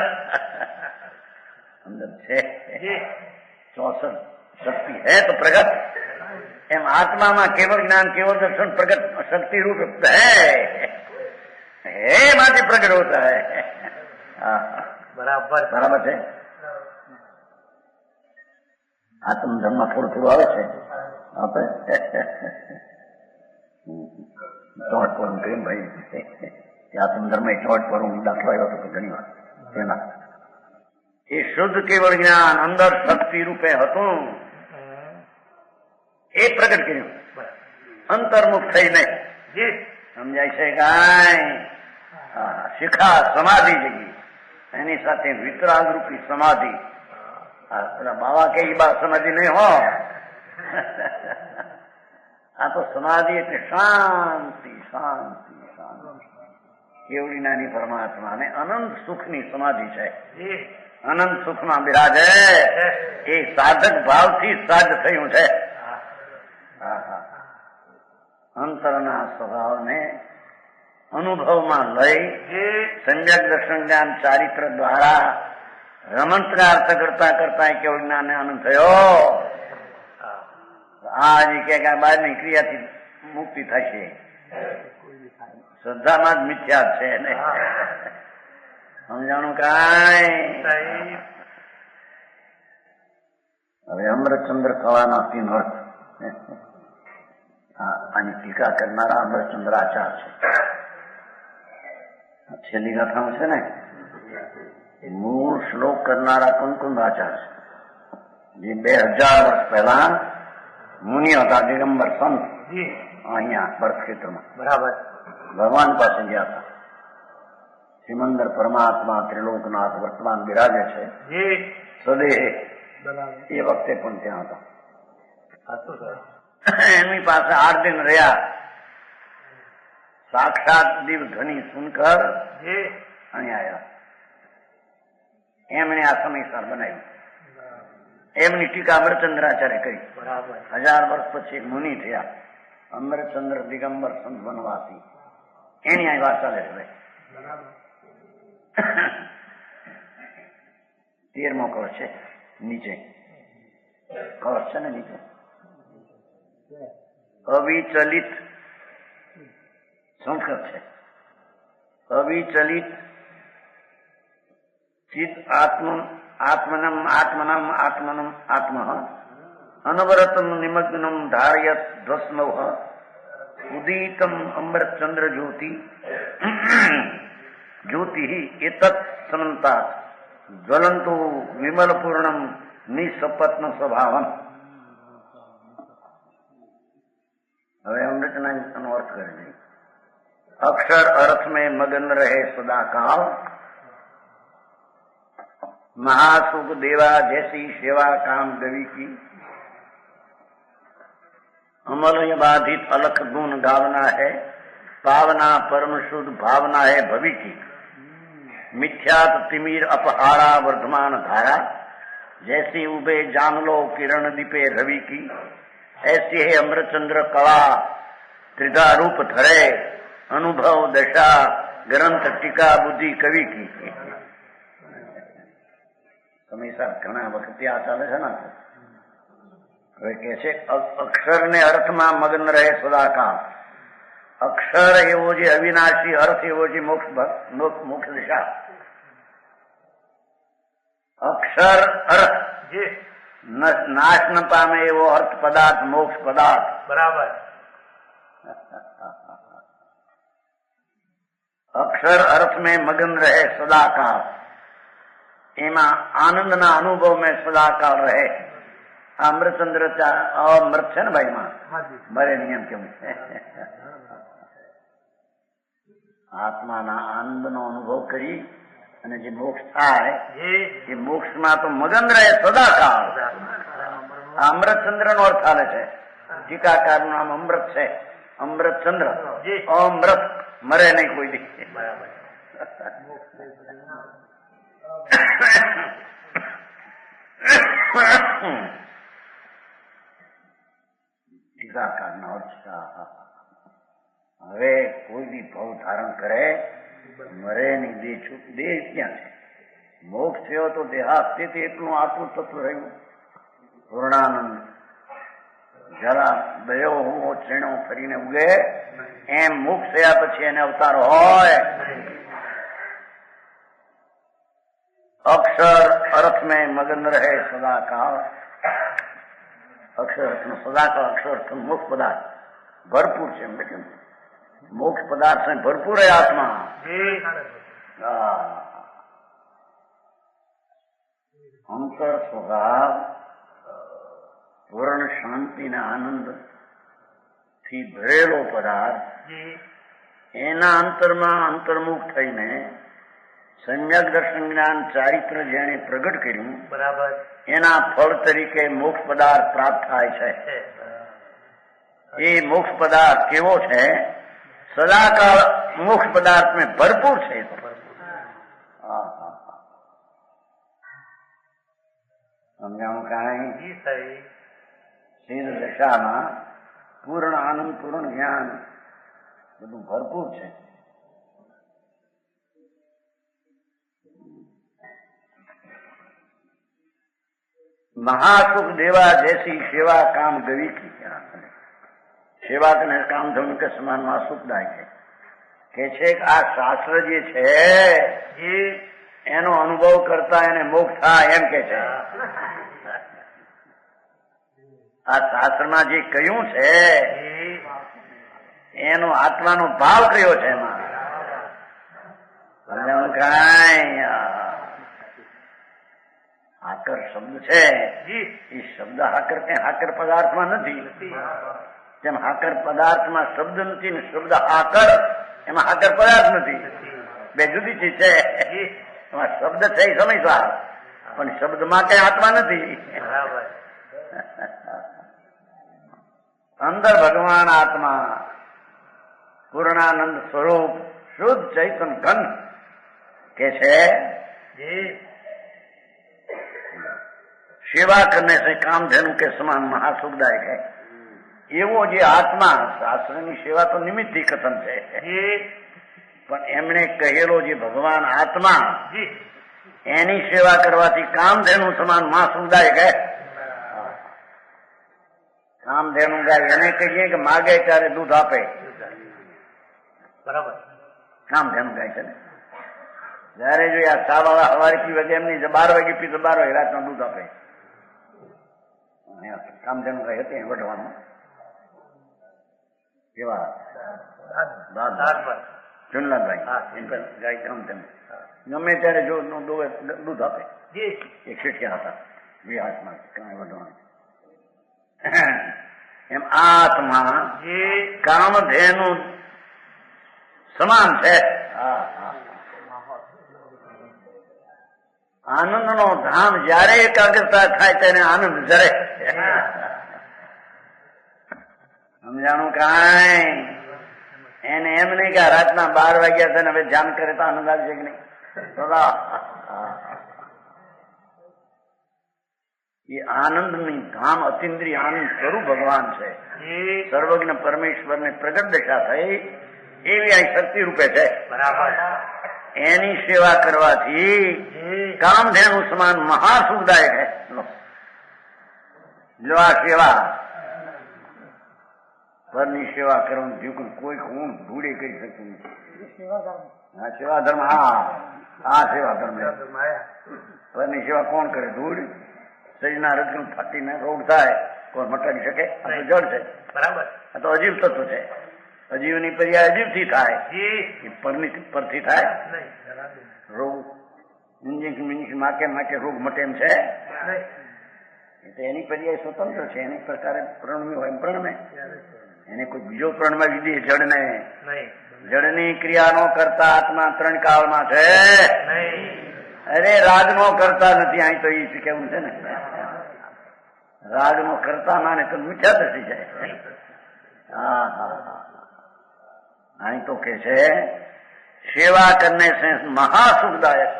अंदर છે 64 शक्ति है तो प्रगट। एम आत्मा में केवल ज्ञान केवल दर्शन प्रगट शक्ति रूप है माथे प्रकट होता है। बराबर बराबर है। आत्म धर्म थोड़ું થોડું આવે છે આપણે ચોટ પર કેમ ભાઈ આત્મ ધર્મ ચોટ પર હું દાખલો આવ્યો હતો ઘણી વાર તેના એ શુદ્ધ કેવળ જ્ઞાન અંદર શક્તિ રૂપે હતું એ પ્રગટ કર્યું, બરાબર અંતર્મુખ થઈને. જી સમજાય છે કાંઈ? શિખા સમાધિ જગી, એની સાથે વિતરાગ રૂપી સમાધિ. પેલા બાવા કે બા સમાધિ નહીં હો. આ તો સમાધિ એટલે શાંતિ શાંતિ શાંતિ. કેવડી નાની પરમાત્મા ને અનંત સુખની સમાધિ છે. જી અનંત સુખમાં બિરાજે એ સાધક ભાવથી સાધ થયું છે. અંતરના સ્વભાવને અનુભવમાં લઈ સમ્યક દર્શન જ્ઞાન ચારિત્ર દ્વારા રમંતરાર્થ કરતા કરતા કેવળ જ્ઞાન આનંદ થયો. આ કે બહારની ક્રિયાથી મુક્તિ થશે. શ્રદ્ધામાં જ મિથ્યા છે ને. સમજાણું કાંઈ? હવે અમૃતચંદ્ર કળાના 3 અર્થ. આની ટીકા કરનારા અમૃતચંદ્રાચાર છે. છેલ્લી કથામાં છે ને એ મૂળ શ્લોક કરનારા કુંકુંદાચાર છે, જે 2000 વર્ષ પહેલા મુનિ હતા, દિગંબર સંત. અહીંયા બરક્ષેત્રમાં બરાબર ભગવાન પાસે ગયા હતા. સિમંદર પરમાત્મા ત્રિલોકનાથ વર્તમાન બિરાજે છે સદેહ. એ વખતે પણ ત્યાં હતા. એમની પાસે 8 દિન રહ્યા. સાક્ષાત દિવ ધની સુનકર અહીં આવ્યા. એમણે આ સમયસર બનાવ્યું. એમની ટીકા અમરચંદ્રાચાર્ય કરી. 1000 વર્ષ પછી મુનિ થયા અમરચંદ્ર દિગંબર સંત વનવાસી. એની આ વાત ચાલે છે. 13મો કળશ છે નીચે. કળશ છે ને નીચે અવિચલિત સંસ્કૃત છે. અવિચલિત ચિત આત્મનમ આત્મનમ આત્મનમ આત્મ અનવરતમ નિમગ્નમ ધારયત ધ્વસ્નવ ઉદીતમ અમૃતચંદ્ર જ્યોતિ જ્યોતિ એતત સમંતા જ્વલંતો વિમલ પૂર્ણમ નિસપત્ન સ્વભાવમ. હવે અમૃતનો અર્થ કરી. અક્ષર अर्थ में मगन रहे सदा काल, महासुख देवा जैसी सेवा काम गवी की, अमलय बाधित अलख गुण गावना है, पावना परम शुद्ध भावना है भवि की, मिथ्यात तिमिर अपहारा वर्धमान धारा, जैसी उबे जामलो किरण दीपे रवि की, ऐसी है अमृतचंद्र कला त्रिधा रूप धरे, अनुभव दशा ग्रंथ टीका बुद्धि कवि की. સમયસર ઘણા વખતે આ ચાલે છે ને. હવે કે છે અક્ષરને અર્થમાં મગ્ન રહે સદાકાળ. અક્ષર એવો જે અવિનાશી, અર્થ એવો જે મોક્ષ દિશા. અક્ષર અર્થ નાશ ન પામે એવો અર્થ પદાર્થ, મોક્ષ પદાર્થ. બરાબર. અક્ષર અર્થ में मगन રહે સદાકાળ. એમાં આનંદના અનુભવ में સદાકાળ રહે. આ અમૃતચંદ્ર અમૃત છે ને ભાઈ, માં મરે નિયમ કેવું છે. આત્માના આનંદનો અનુભવ કરી અને જે મોક્ષ થાય એ મોક્ષમાં તો મગન રહે સદાકાળ. આ અમૃતચંદ્ર નો અર્થ આવે છે. ટીકાકારનું નામ અમૃત છે. અમૃતચંદ્ર અમૃત, મરે નહીં કોઈ દી. બરાબર. ટીકાકારનો અર્થ. હવે કોઈ બી ભાવ ધારણ કરે મરે નહીં. દેહ ક્યાં છે? મોક્ષ થયો તો દેહાસ્તિથી એટલું આટલું તત્વ રહ્યું. પૂર્ણાનંદ જરા દયો હું શ્રેણો ફરીને ઉગે એમ મોક્ષ થયા પછી એને અવતાર હોય. અક્ષર અર્થ में मगन रहे सदाकाल. અક્ષર અર્થ સદાકાળ. અક્ષર અર્થ મોક્ષ પદાર્થ ભરપૂર છે. મોક્ષ પદાર્થ છે ભરપૂર है आत्मा. अंतर स्वभाव પૂર્ણ શાંતિના આનંદ થી ભરેલો પદાર્થ જી એના અંતરમાં અંતર્મુખ થઈને સમ્યક દર્શન જ્ઞાન ચારિત્ર જેણે પ્રગટ કર્યું બરાબર એના ફળ તરીકે મોક્ષ પદાર્થ પ્રાપ્ત થાય છે. છે. એ મોક્ષ પદાર્થ કેવો છે? સદાકાળ મોક્ષ પદાર્થ में ભરપૂર છે. સમજાણું કાંઈ? જી સાહેબ સિદ્ધ દશામાં પૂર્ણ આનંદ પૂર્ણ જ્ઞાન બધું ભરપૂર છે. महासुख देवा जैसी सेवा काम गवी की क्या सेवा करने काम धर्म के समान માં સુખદાયક છે. કે છે કે આ શાસ્ત્ર જે છે જી એનો અનુભવ કરતા એને મોક્ષ થાય એમ કે છે. આ શાસ્ત્રમાં જે કહ્યું છે જી એનો આત્માનો ભાવ કયો છે એમાં કાંઈ હાકર શબ્દ છે. જી એ શબ્દ હાકર કઈ હાકર પદાર્થમાં નથી. જેમ હાકર પદાર્થમાં શબ્દ નથી ને શબ્દ હાકર એમાં હાકર પદાર્થ નથી. બે જુદી ચીજ છે. જી એમાં શબ્દ છે એ સમજવા પણ શબ્દમાં કઈ આત્મા નથી. બરાબર અંદર ભગવાન આત્મા पूर्णानंद स्वरूप शुद्ध चैतन्य घन के છે જી सेवा करने से कामधेनु के समान महासुखदायक है. એવો જે આત્મા શાસ્ત્રની સેવા તો નિમિત્તથી કથન છે જી પણ એમણે કહેલો જે ભગવાન આત્મા જી એની સેવા કરવાથી કામધેનુ સમાન મહાસુખદાયક है. કામધેનુ ગાય એને કહીએ કે માગે ત્યારે દૂધ આપે. બરાબર કામધેનુ ગાય છે ને જયારે જો આ ચા વાળા સવારે પીવે એમની 12 વાગે પીતો 12 વાગે રાતનું દૂધ આપે. કામધેનુ ગાય હતી વઢવામાં કેવા બરાબર ચુનલાભાઈ હા. ગાય કામધેનુ ગમે ત્યારે જો દૂધ આપે. જી એક શીટ્યા હતા વિહાસમાં કાંઈ વઢવાનું એમ આત્મા જી કામધેનુ સમાન છે. આનંદ નો ધામ જયારે એકાગ્રતા થાય તેને આનંદ જરે. સમજાણું કાંઈ? એને એમ નહીં કે રાતના 12 વાગ્યા છે ને હવે ધ્યાન કરે તો આનંદ આવશે કે નહીં. એ આનંદની ધામ અતિન્દ્રિય આનંદ સ્વરૂપ ભગવાન છે. જી સર્વજ્ઞ પરમેશ્વર ને પ્રગટ દશા થઈ એવી આ શક્તિ રૂપે છે. બરાબર એની સેવા કરવાથી જી કામધેનુ સમાન મહાસુખદાયક है. જો આ સેવા પરની સેવા કરવાનું જીવન કોઈ હું ભૂડે કરી શકતું નથી. હા સેવા ધર્મ. હા આ સેવા ધર્મ પરની સેવા કોણ કરે? ધૂળ. શરીરના રજકણ ફાટીને રોગ થાય કોઈ મટાડી શકે? આ તો જડ છે. બરાબર આ તો અજીવ તત્વ છે. અજીવની પર્યાય અજીવથી થાય. જી એ પરથી થાય નહીં રોગ. ઇન્જેક્શન માકે રોગ મટે એમ છે? નહીં એ તો એની પર્યાય સ્વતંત્ર છે. એની પ્રકારે પ્રણમ્યું હોય એમ પ્રણમે. એને કોઈ બીજો પ્રણમાં લીધી જડને. નહીં જડની ક્રિયા નો કરતા આત્મા 3 કાળમાં છે. નહીં અરે રાગ નો કરતા નથી. અહીં તો એ કેવું છે ને રાગ નો કરતા માને તો મીઠા થતી જાય. હા હા હા અહીં તો કે છે સેવા કરને से महासुखदायक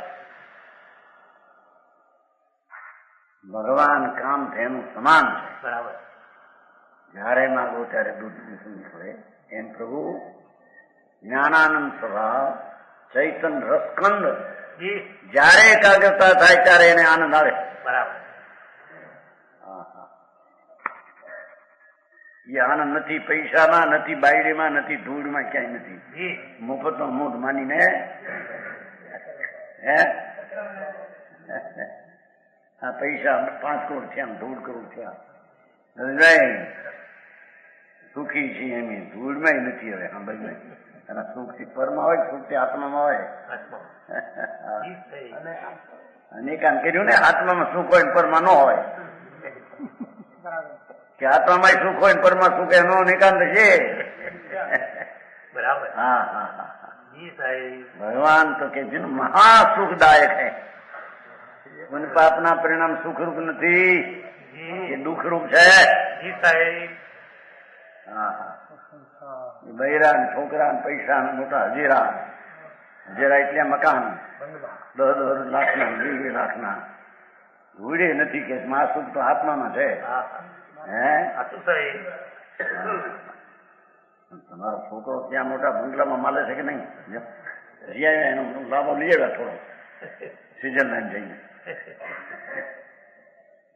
ભગવાન કામધેનુ સમાન છે. બરાબર જયારે માગો ત્યારે દૂધ નીકળે એમ પ્રભુ જ્ઞાનાનંદ સ્વભાવ ચૈતન્ય રસકંદ જી જયારે એકાગ્રતા થાય ત્યારે એને આનંદ આવે. બરાબર એ આનંદ નથી પૈસામાં, નથી બાયડીમાં, નથી ધૂળમાં, ક્યાંય નથી. જી મફતનો મૂઢ માનીને હે આ પૈસા 5 કરોડ થયા, 1.5 કરોડ થયા નહીં સુખી છીએ એમ ધૂળમાં નથી. હવે સાંભળી એના સુખથી પરમાં હોય, સુખથી આત્મામાં હોય. અનેકાન કર્યું ને આત્મામાં સુખ હોય પરમાં ન હોય. કે આત્મામાં સુખ હોય ને પરમાં સુખ એનો નિકાંત છે. બરાબર. હા હા હા હા. જી સાહેબ. ભગવાન તો કે છે ને મહાસુખદાયક है. પુન પાપના પરિણામ સુખરૂપ નથી, જી. એ દુઃખરૂપ છે. જી સાહેબ. હા હા. બૈરા ને છોકરા ને પૈસા ને મોટા હજીરા એટલે મકાન બંગલા. 10 લાખના 20 લાખના ઉડે નથી કે મહાસુખ તો આત્મામાં છે. હા હા. હે સાચું સાહેબ. તમારો છોકરો ત્યાં મોટા બંગલામાં માલે છે કે નહીં? જઈ આવ્યા એનો લાભો લઈ આવ્યા થોડો સ્વિટરલેન્ડ જઈને.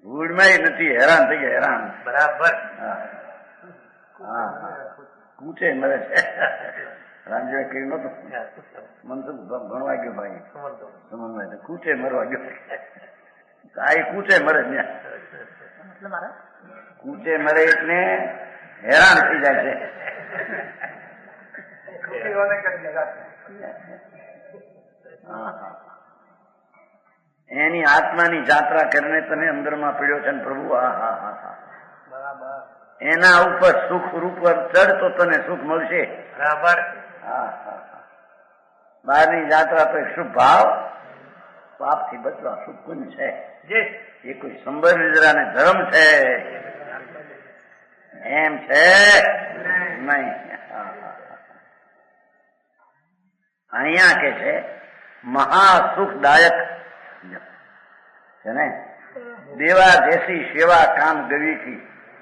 ભૂડમાં નથી, હેરાન થઈ ગયા હેરાન. બરાબર. હા હા કૂચે મરે છે. રામજીભાઈ કહ્યું નતું મનસુખ ભણવા ગયો ભાઈ સમન્વય કૂચે મરવા ગયો. આ કૂચે મરે ત્યાં કૂચે મરે એટલે હેરાન થઈ જાય છે. એની આત્માની જાત્રા કરીને તને અંદરમાં પીડ્યો છે ને પ્રભુ. હા હા હા હા. બરાબર. એના ઉપર સુખ રૂપ ચડ તો તને સુખ મળશે. બરાબર. હા હા હા. બહારની જાત્રા તો એક શુભ ભાવ, પાપથી બચવા શુભ પુણ્ય છે. જી. એ કોઈ સંબર નિદ્રાને ધર્મ છે એમ છે નહીં. અહીંયા કે છે મહાસુખદાયક છે ને. દેવા જैसी સેવા કામ ગવી की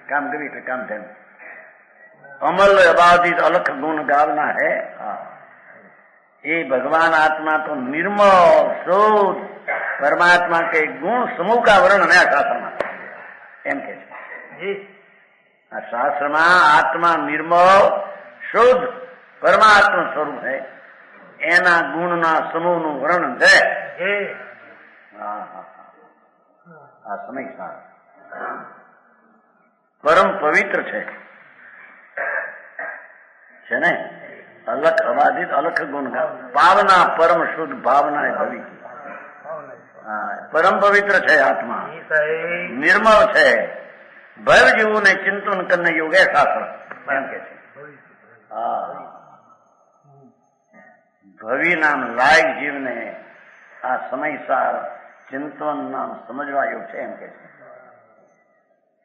काम गवी के काम धन अमल अबाधित अलख गुण गावना है. ये भगवान आत्मा तो निर्मल शुद्ध परमात्मा के गुण समूह का वर्णन है शास्त्र में एम के शास्त्र में आत्मा निर्मल शुद्ध परमात्मा स्वरूप है. एना गुण ना समूह નું વર્ણન છે. હા હા આ સમય સારા પરમ પવિત્ર છે ને. અલખ અબાધિત અલખ ગુણ પાવના પરમ શુદ્ધ ભાવના એ ભવી. પરમ પવિત્ર છે આત્મા, નિર્મળ છે. ભવ જીવું ને ચિંતન કરને યોગે શાસ્ત્ર એમ કે છે. હા ભવી નામ લાયક જીવને આ સમયસાર ચિંતન નામ સમજવા યોગ છે એમ કે છે.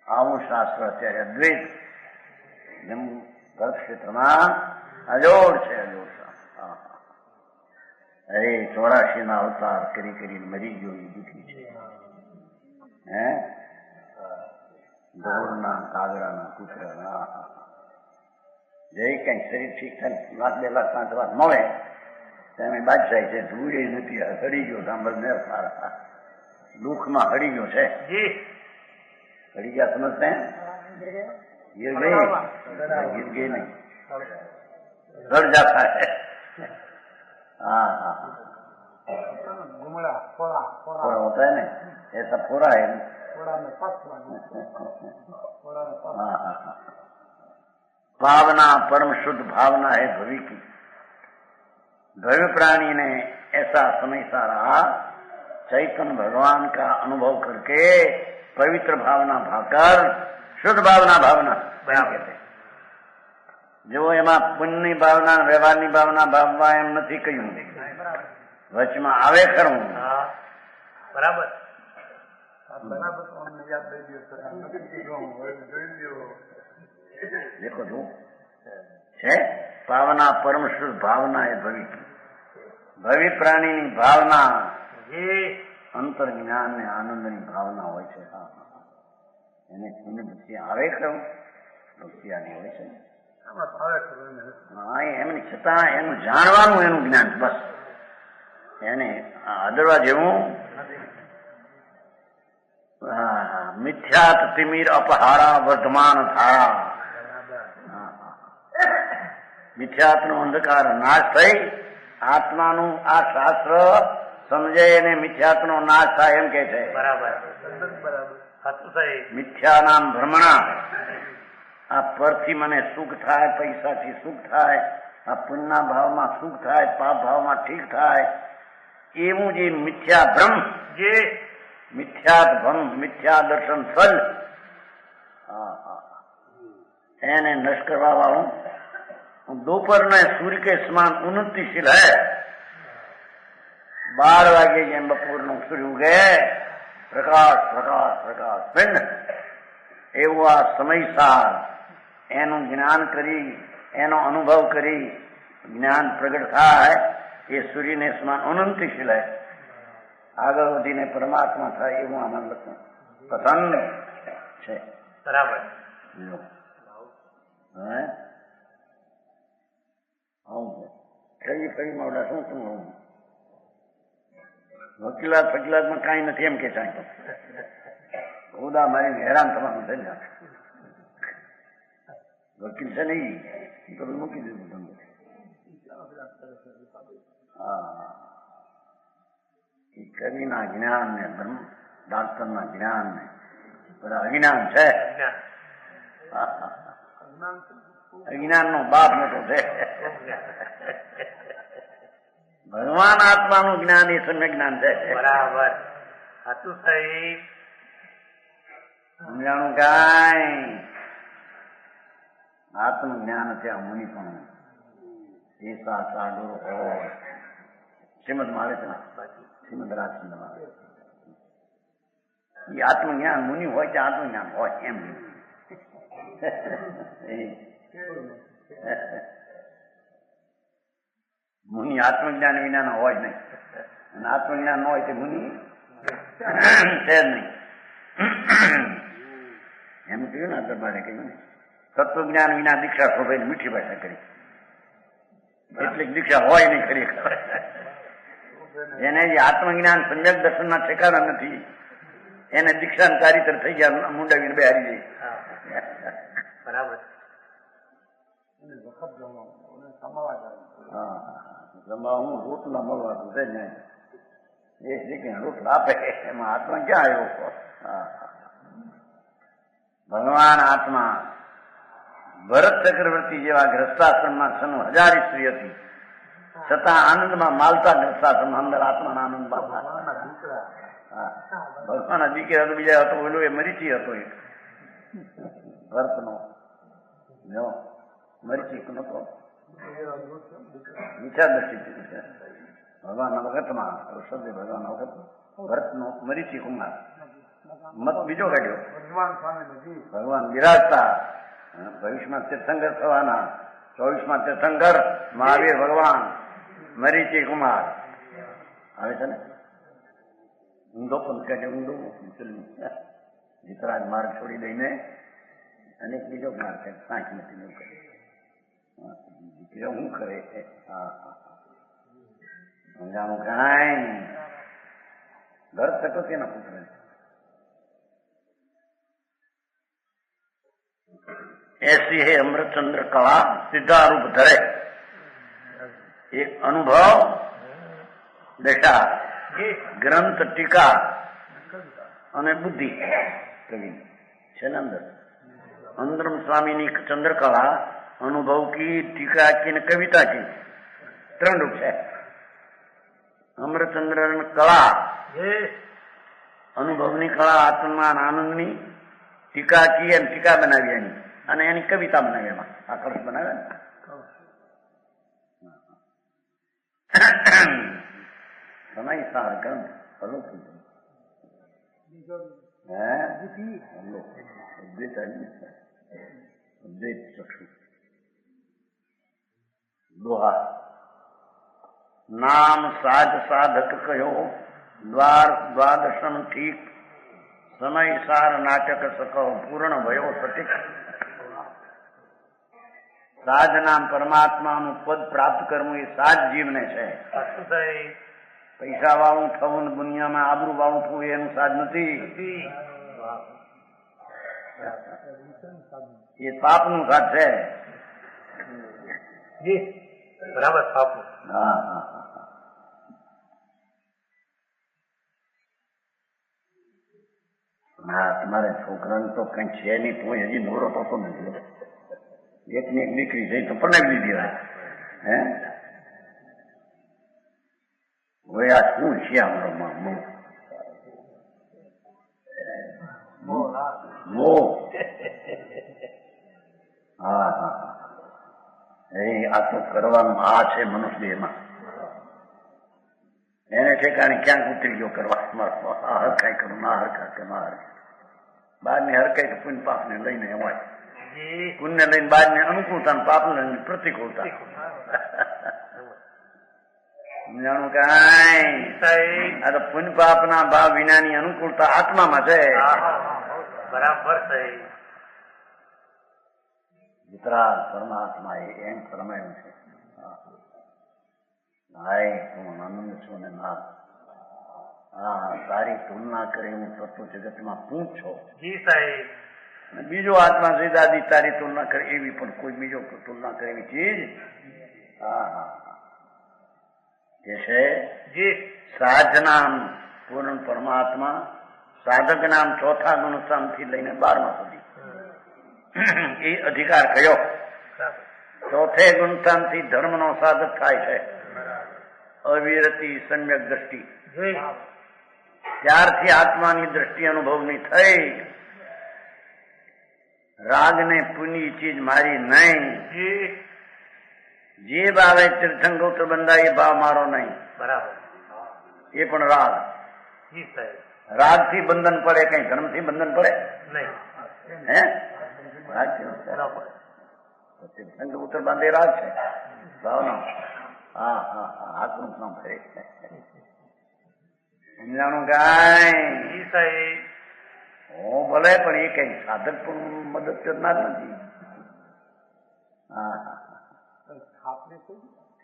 આવું શાસ્ત્ર અત્યારે અદ્વૈત ગર્ભ ક્ષેત્રમાં અજોડ છે. અજોડ અરે 84 ના અવતાર કરી કરીને મરી ગયો એ દુઃખી છે. હે ગોળના કાગડાના કૂતરાના જે કઈ શરીર ઠીક થાય 1 લાખ 2 લાખ 5 લાખ મળે તમે બાદશાહી છે. ધૂળે નથી, હળી ગયો સાંભળ સારા દુઃખમાં હળી ગયો છે. हड़ी क्या समझते हैं? गिर गई नहीं, गड़ जाता है. हाँ हाँ फोड़ा होता है ना, ऐसा फोड़ा है. हाँ हाँ हाँ. भावना परम शुद्ध भावना है भवि की. भव्य प्राणी ने ऐसा समय सारा चैतन्य भगवान का अनुभव करके पवित्र भावना भाकर शुद्ध भावना कहते. जो એમાં પુણ્યની ભાવના વ્યવહારની ભાવના ભાવવા એમ નથી કહ્યું, વચમાં આવે ખરું. બરાબર. દેખો જો છે ભાવના પરમ શુદ્ધ ભાવના એ ભવિ. ભવિ પ્રાણીની ભાવના અંતર જ્ઞાન ને આનંદની ભાવના હોય છે. એને ભક્તિ આવે ખરું, ભક્તિ આની હોય છે. હા એમની છતાં એનું જાણવાનું એનું જ્ઞાન બસ. એને અદરવા જેવું મિથ્યાત તિમિર અપહારા વર્ધમાન ધારા. મિથ્યાત્નો અંધકાર નાશ થઈ આત્માનું આ શાસ્ત્ર સમજે અને મિથ્યાત્વનો નાશ થાય એમ કે છે. મિથ્યા નામ ભ્રમણા. આ પરથી મને સુખ થાય, પૈસાથી સુખ થાય, આ પુણ્યના ભાવમાં સુખ થાય, પાપ ભાવમાં ઠીક થાય, એવું જે મિથ્યા ભ્રમ, જે મિથ્યાત ભ્રમ, મિથ્યા દર્શન ફલ, हाँ हाँ એને નષ્ટ કરવા વાળું दोपहर सूर्य के समान उन्नतिशील है 12 વાગે જેમ બપોરનું સૂર્ય ઉગે પ્રકાશ પ્રકાશ પ્રકાશ પિંડ એવું આ સમયસાર એનું જ્ઞાન કરી એનો અનુભવ કરી જ્ઞાન પ્રગટ થાય એ સૂર્યને સમાન અનંતશીલ હે આગળ વધીને પરમાત્મા થાય એવું આમાં લખવું પસંદ છે બરાબર ફરી ફરી મોડા શું શું વકીલાત ફકીલાતમાં કાંઈ નથી એમ કે ચાહે ઉદા મારીને હેરાન થવાનું થઈ જાય વકીલ છે નહીં તો મૂકી દીધું તમને હા એ કવિના જ્ઞાન ને બ્રહ્મ ડાક્ટરના જ્ઞાન ને બધા અજ્ઞાન છે અજ્ઞાન નો બાપ મોટો છે ભગવાન આત્માનું જ્ઞાન એ સમ્યક જ્ઞાન છે બરાબર સાચું સાહેબ સમજાણું કાંઈ આત્મ જ્ઞાન છે આ મુનિ પણ એ સાડુર હોય શ્રીમદ મારે છે શ્રીમદ રાજચંદ્ર મારે એ આત્મજ્ઞાન મુનિ હોય કે આત્મજ્ઞાન હોય એમ મુનિ આત્મજ્ઞાન વિના હોય નહીં અને આત્મજ્ઞાન ન હોય તે મુનિ છે જ નહીં એમ કહ્યું ને દરબારે કહ્યું ને તત્વજ્ઞાન વિના દીક્ષા શોભાઈ મીઠી ભાષા કરી એટલી દીક્ષા હોય નહીં કરી જેને જે આત્મજ્ઞાન સમ્યક દર્શનના ઠેકાણા નથી એને દીક્ષા કારીતર થઈ ગયા મુંડાવીને બેહારી જાય બરાબર હું રોટલા મળવા છે ને એ શ્રી રોટલા આપે એમાં આત્મા ક્યાં આવ્યો ભગવાન આત્મા ભરત ચક્રવર્તી જેવા ગ્રસ્તાશ્રમમાં 1000 સ્ત્રી હતી છતાં આનંદમાં માલતા ગ્રસ્તાશ્રમ અંદર આત્માના આનંદ ભગવાન દીકરા હતો બીજા હતો ઓલો એ મરીચી હતો એક ભરતનો મરીચી નતો વિચારદર્શી ભગવાનના વખતમાં સદે ભગવાનના વખત ભરતનો મરીચી કુમાર મત બીજો કાઢ્યો ભગવાન બિરાજતા ભવિષ્યમાં તીર્થંકર થવાના 24માં તીર્થંકર મહાવીર ભગવાન મરીચી કુમાર આવે છે ને ઊંધો પંથ કાઢે ઊંધો જીતરાજ માર્ગ છોડી દઈને અને બીજો માર્ગ છે સાંખ નથી નું કરે દીકરીઓ શું કરે સમજાણું કાંઈ ઘર ચકતી ના પુત્ર ऐसी है अमृतचंद्र कला सीधा रूप धरे एक अनुभव दशा ग्रंथ टीका અને બુદ્ધિ કવિ છે ને અંદરમ સ્વામીની ચંદ્રકલા અનુભવ કી ટીકા કી ને કવિતા કી 3 રૂપ છે અમૃતચંદ્ર કલા અનુભવની કળા આત્મા આનંદની ટીકા કી અને ટીકા બનાવી એની અને એની કવિતા બનાવી એમાં આકર્ષ બનાવે ને સમય સાર ગ્રંથ અલૌકિક દોહા નામ સાજ સાધક કયો દ્વાર દ્વાદશમ ઠીક સમય સાર નાટક સકો પૂર્ણ ભયો સટીક સાજ નામ પરમાત્માનું પદ પ્રાપ્ત કરવું એ સાજ જીવને છે પૈસા વાળું થવું દુનિયામાં આબરૂ વાળું થવું એનું સાજ નથી એ પાપનું સાજ છે બરાબર પાપનું હા હા હા તમારે છોકરાને તો કઈ છે નહીં તું હજી નોરો થતો નથી એકની એક દીકરી થઈ તો પરણાવી દીધી હોય હે હવે આ શું છે અમારો મોહ હા હા એ આ તો કરવાનું આ છે મનુષ્યમાં એને ઠેકાણે ક્યાંક ઉતરી ગયો કરવા આ હરકાઈ કરું ના હરકા કે ના હરકા બહારની હરકાઈ તો પુણ્ય પાપ ને લઈને હોય પુણ્ય લઈને બહારને અનુકૂળતા પાપ ને લઈને પ્રતિકૂળતા સમજાણું કાંઈ આ તો પુણ્ય પાપ ના ભાવ વિનાની અનુકૂળતા આત્મામાં છે બરાબર છે વિતરાગ પરમાત્મા એમ ફરમાયું છે હાય હું આનંદ છું ને ના હા તારી તુલના કરે હું તત્વ જગતમાં પૂછો જી સાહેબ બીજો આત્મા સીધાદી તારી તુલના કરે એવી પણ કોઈ બીજો તુલના કરે એવી ચીજ હા હા જે છે જી સાધ નામ પૂર્ણ પરમાત્મા સાધક નામ ચોથા ગુણસ્થાનથી લઈને 12મા સુધી એ અધિકાર કયો ચોથે ગુણસ્થાનથી ધર્મનો સાધક થાય છે અવિરતિ સમ્યક દ્રષ્ટિ ત્યારથી આત્માની દ્રષ્ટિ અનુભવની થઈ રાગને પુની ચીજ મારી નહીં જે ભાવે તીર્થંકર બંધાય એ ભાવ મારો નહીં બરાબર એ પણ રાગ જી સાહેબ રાગ થી બંધન પડે કઈ ધર્મ થી બંધન પડે નહીં હે તીર્થંકર બાંધે રાગ છે ભાવના હા હા હા આત્મ નામ ફરે સમજાણું કાંઈ જી સાહેબ હું ભલે પણ એ કઈ સાધક પણ મદદ કરનાર નથી હા હા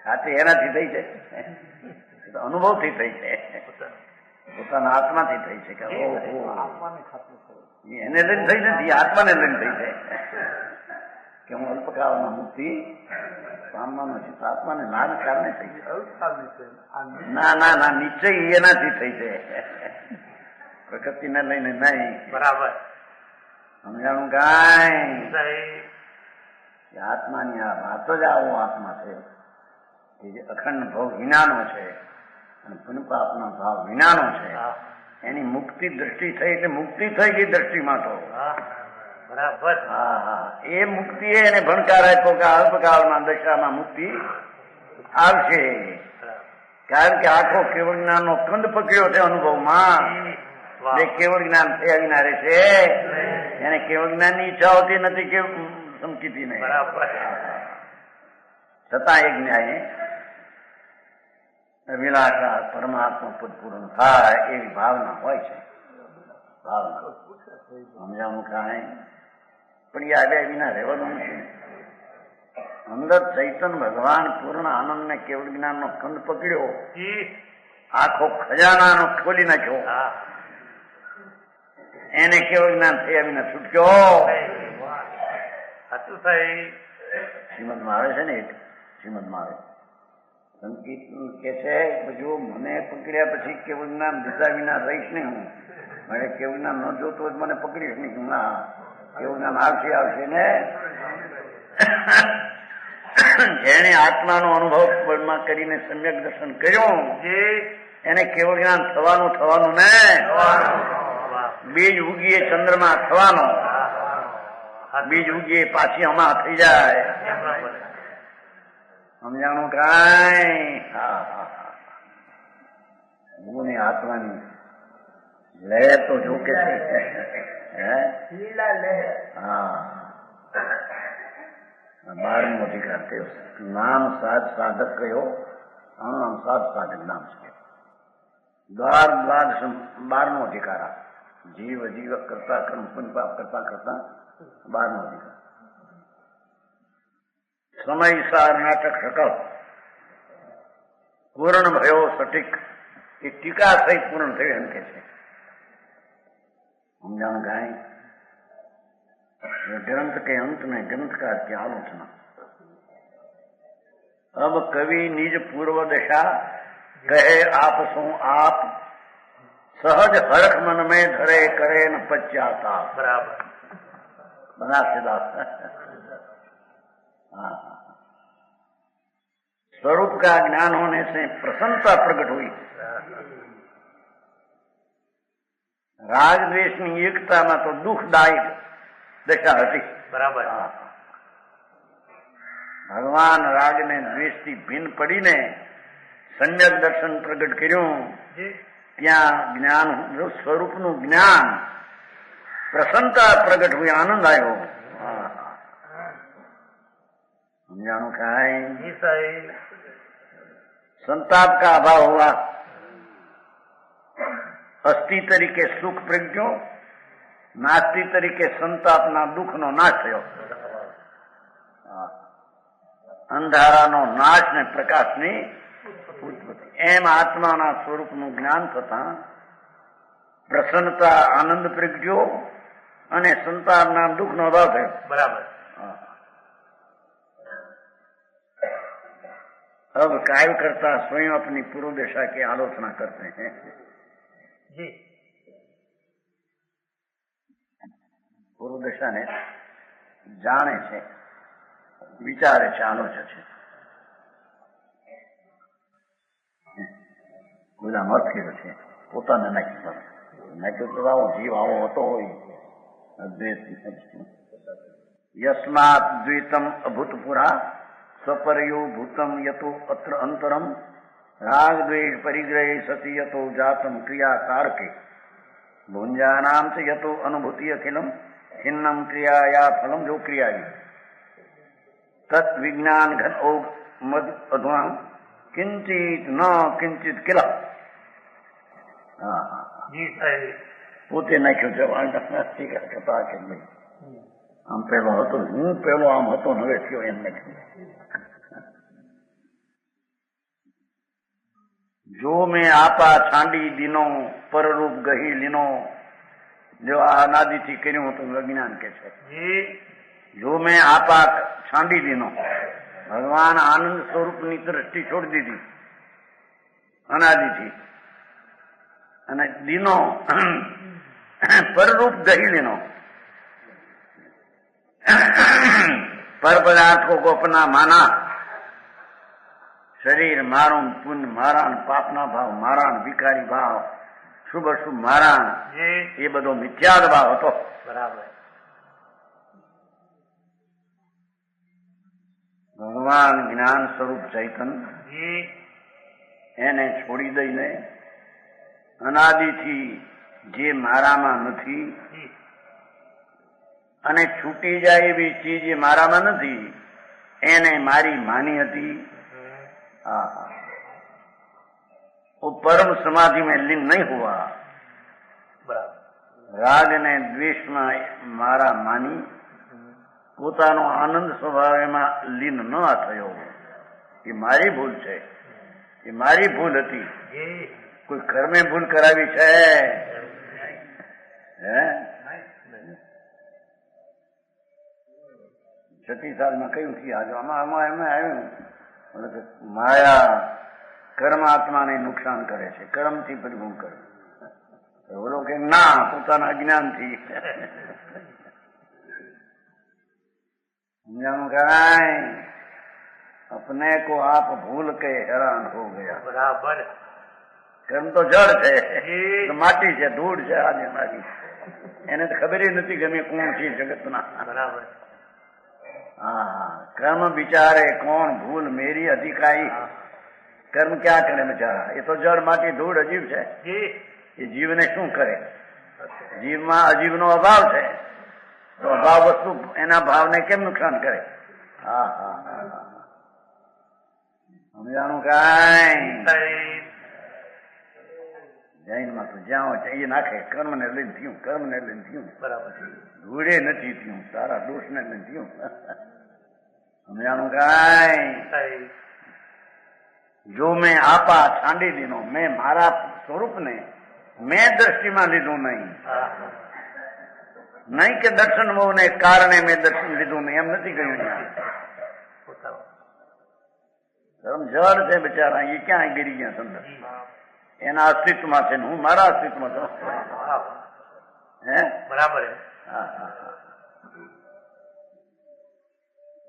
ખાતરી એનાથી થઈ છે અનુભવથી થઈ છે પોતાના આત્માથી થઈ છે કે એને લઈને થઈ નથી આત્માને લઈને થઈ છે કે હું અલ્પકાળમાં મુક્તિ પામવાનો છું તો આત્માને નાના કારણે થઈ છે ના ના ના નિશ્ચય એનાથી થઈ છે પ્રકૃતિને લઈને નહીં બરાબર સમજાણું કાંઈ સાહેબ આત્માની આ વાત જ આવો આત્મા છે કે જે અખંડ ભાવ વિનાનો છે અને પુનપાપનો ભાવ વિનાનો છે એની મુક્તિ દ્રષ્ટિ થઈ એટલે મુક્તિ થઈ ગઈ દ્રષ્ટિમાં તો બરાબર હા હા એ મુક્તિ એને ભણકાર આપ્યો કે અલ્પકાળમાં દશામાં મુક્તિ આવશે કારણ કે આખો કેવળ જ્ઞાનનો કંદ પકડ્યો છે અનુભવમાં જે કેવળ જ્ઞાન થયા વિના રહેશે એને કેવળ જ્ઞાનની ઈચ્છા હોતી નથી કે સમકીતી નહીં બરાબર છતાં એક ન્યાય વિલાસા પરમાત્મા પદ પૂર્ણ થાય એવી ભાવના હોય છે ભાવના સમજાવું કાંઈ પણ એ આવ્યા વિના રહેવાનું નથી અંદર ચૈતન ભગવાન પૂર્ણ આનંદ ને કેવળ જ્ઞાન નો કંદ પકડ્યો આખો ખજાનાનો ખોલી નાખ્યો એને કેવળ જ્ઞાન થયા વિના છૂટક્યો શ્રીમદમાં આવે છે ને શ્રીમદમાં આવે સંકિત કે છે જો મને પકડ્યા પછી કેવળ જ્ઞાન દીધા વિના રહીશ નહીં હું મારે કેવળ જ્ઞાન ન જોતું હોય મને પકડીશ નહીં ના કેવળ જ્ઞાન આવશે ને જેને આત્માનો અનુભવ કરીને સમ્યક દર્શન કર્યું એને કેવળ જ્ઞાન થવાનું ને બીજ ઉગીએ ચંદ્રમાં થવાનો બીજ ઉગીએ પાછી હમણાં થઈ જાય સમજાણું કાંઈ હા હા હા હું ને આત્માની લહેર તો જો કે છે હા 12મો અધિકાર થયો નામ સાધક કયો આનું નામ સાધક નામ છે દ્વાર 12મો અધિકાર જીવ જીવ કરતા કર્મ પુણ્ય પાપ કરતા 12મો અધિકાર સમયસાર નાટક સકળ પૂર્ણ ભયો સટીક એ ટીકા સહિત પૂર્ણ થયું એમ કે છે સમજાણ ગાય ग्रंथ के अंत में ग्रंथकार की आलोचना अब कवि निज पूर्व दशा कहे आप सो आप सहज हरख मन में धरे करे न पश्चाता बराबर बनारसीदास स्वरूप का ज्ञान होने से प्रसन्नता प्रकट हुई राग द्वेष की एकता में तो दुखदायी दशा હતી બરાબર ભગવાન રાગને દ્વેષથી ભિન્ન પડીને સમ્યક દર્શન પ્રગટ કર્યું. જી ત્યાં જ્ઞાન સ્વરૂપનું જ્ઞાન, પ્રસન્નતા પ્રગટ हुई, આનંદ આવ્યો. समझाणु काई जी साईं. संताप का अभाव हुआ, अस्थि तरीके सुख प्रज्ञो, नास्ति तरीके संतापना दुख नो नाश थयो. अंधारानो नाश ने प्रकाशनी उत्पत्ति. एम आत्माना स्वरूपનું જ્ઞાન થતા પ્રસન્નતા આનંદ પ્રગટ્યો અને સંતાપના દુઃખનો અભાવ થયો. बराबर. अब कायल करता स्वयं अपनी पूर्व दिशा की आलोचना करते हैं. जी પૂર્વ દિશાને જાણે છે, વિચારે છે, આલોચે છે. બધા મત કીધું છે, પોતાને નાખ્યું તો આવો જીવ આવો હતો હોય. યસ્માત દ્વૈતમ અભૂતપુરા સ્વપર્યો ભૂતમ યતો અત્ર અંતરમ રાગ દ્વેષ પરિગ્રહે સતી યતો જાતમ ક્રિયા કારકે ભુંજાનામ ચ યતો અનુભૂતિ અખિલમ ખિન્નમ ક્રિયાયા ફલમ જો ક્રિયાવી તत् વિજ્ઞાન ઘન ઓગ મદ અધ્વા કિંચિત ન કિંચિત કિલ. जी साईं. પોતે નાખ્યું છે કથા કે ભાઈ આમ પેલો હતો, હું પેલો આમ હતો, હવે થયો એમ નાખ્યું. જો મેં આપા છાંડી દીનો પરરૂપ ગહી લીનો, જો આ અનાદિથી કર્યું હતું અજ્ઞાન કે છે. जी જો મેં આપા છાંડી દીનો, ભગવાન આનંદ સ્વરૂપની દ્રષ્ટિ છોડી દીધી અનાદિથી, અને દીનો પરરૂપ ગહી લીનો, पर पदार्थ को अपना माना, शरीर मारो, पुण्य मारा, पापना भाव मारा, विकारी भाव, शुभ अशुभ मारा, ये બધો મિથ્યાદ ભાવ હતો. बराबर. ભગવાન જ્ઞાન સ્વરૂપ ચૈતન जी એને છોડી દઈને અનાદિથી જે મારામાં નથી जी અને છૂટી જાય એવી ચીજ એ મારામાં નથી, એને મારી માની હતી. वो परम समाधि में लीन नहीं हुआ. बराबर. राग ने द्वेष में मारा मानी પોતાનો આનંદ સ્વભાવ એમાં લીન ન થયો. એ મારી ભૂલ છે, એ મારી ભૂલ હતી. जी કોઈ કર્મે ભૂલ કરાવી છે? હે 36 સાલમાં કયું થી આજે આમાં એમાં આવ્યું માયા કર્મ આત્માને નુકસાન કરે છે, કર્મથી પરિભૂમ કરે. બોલો કે ના, પોતાના અજ્ઞાનથી. समझाऊं काय अपने को आप भूल के हैरान हो गया. बराबर. કર્મ તો જળ છે, जी માટી છે, ધૂળ છે, આજે મારી. એને તો ખબર નથી કે અમે કોણ છીએ જગતના. बराबर. હા, કર્મ બિચારે કોણ ભૂલ મેરી અધિકારી. કર્મ ક્યાં કરે બિચારા? એ તો જળ માટી ધૂળ અજીવ છે. जी એ જીવને શું કરે? જીવમાં અજીવનો અભાવ છે, તો અભાવ વસ્તુ એના ભાવને કેમ નુકસાન કરે? હા હા હા, સમજાણું કાંઈ? साईं. જૈનમાં તો જ્યાં એ નાખે કર્મને લઈને થયું, કર્મને લઈને થયું. बराबर. ધૂળે નથી થયું, તારા દોષને લઈને થયું. સમજાણું કાંઈ? साईं. જો મેં આપા છાંડી દીનો, મેં મારા સ્વરૂપને મેં દ્રષ્ટિમાં લીધું નહીં. हाँ. નહીં કે દર્શન ને કારણે મેં દર્શન લીધું નહીં, એમ નથી કહ્યું. बताओ. ધર્મ જળ છે બિચારા, એ ક્યાં ગીરી ગયા અંદર? जी એના અસ્તિત્વમાં છે ને હું મારા અસ્તિત્વમાં છું. हाँ. હે बराबर है. હા હા હા.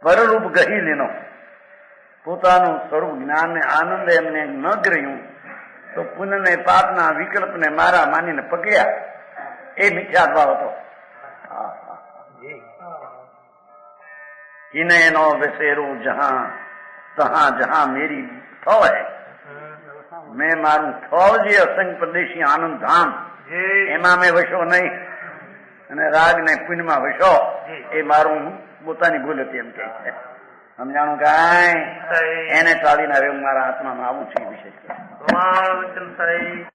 પરરૂપ ગહી લીનો, પોતાનું સ્વરૂપ જ્ઞાનને આનંદ એમને ન ગ્રહ્યું તો પુણ્યને પાપના વિકલ્પને મારા માનીને પકડ્યા. એ મિથ્યા ભાવ હતો. जी ઇને નો વિસેરું જહાં તહાં જહાં મેરી થવ હે. મેં મારું થવ જે અસંગ પ્રદેશી આનંદ ધામ જી એમાં મેં વસ્યો નહીં અને રાગ ને પુણ્યમાં વસ્યો એ મારું પોતાની ભૂલ હતી એમ કે છે. સમજાણું કાંઈ સાહેબ એને ટાળીને હવે હું મારા આત્મામાં આવું છું એ વિશે વાહ વચન સાહેબ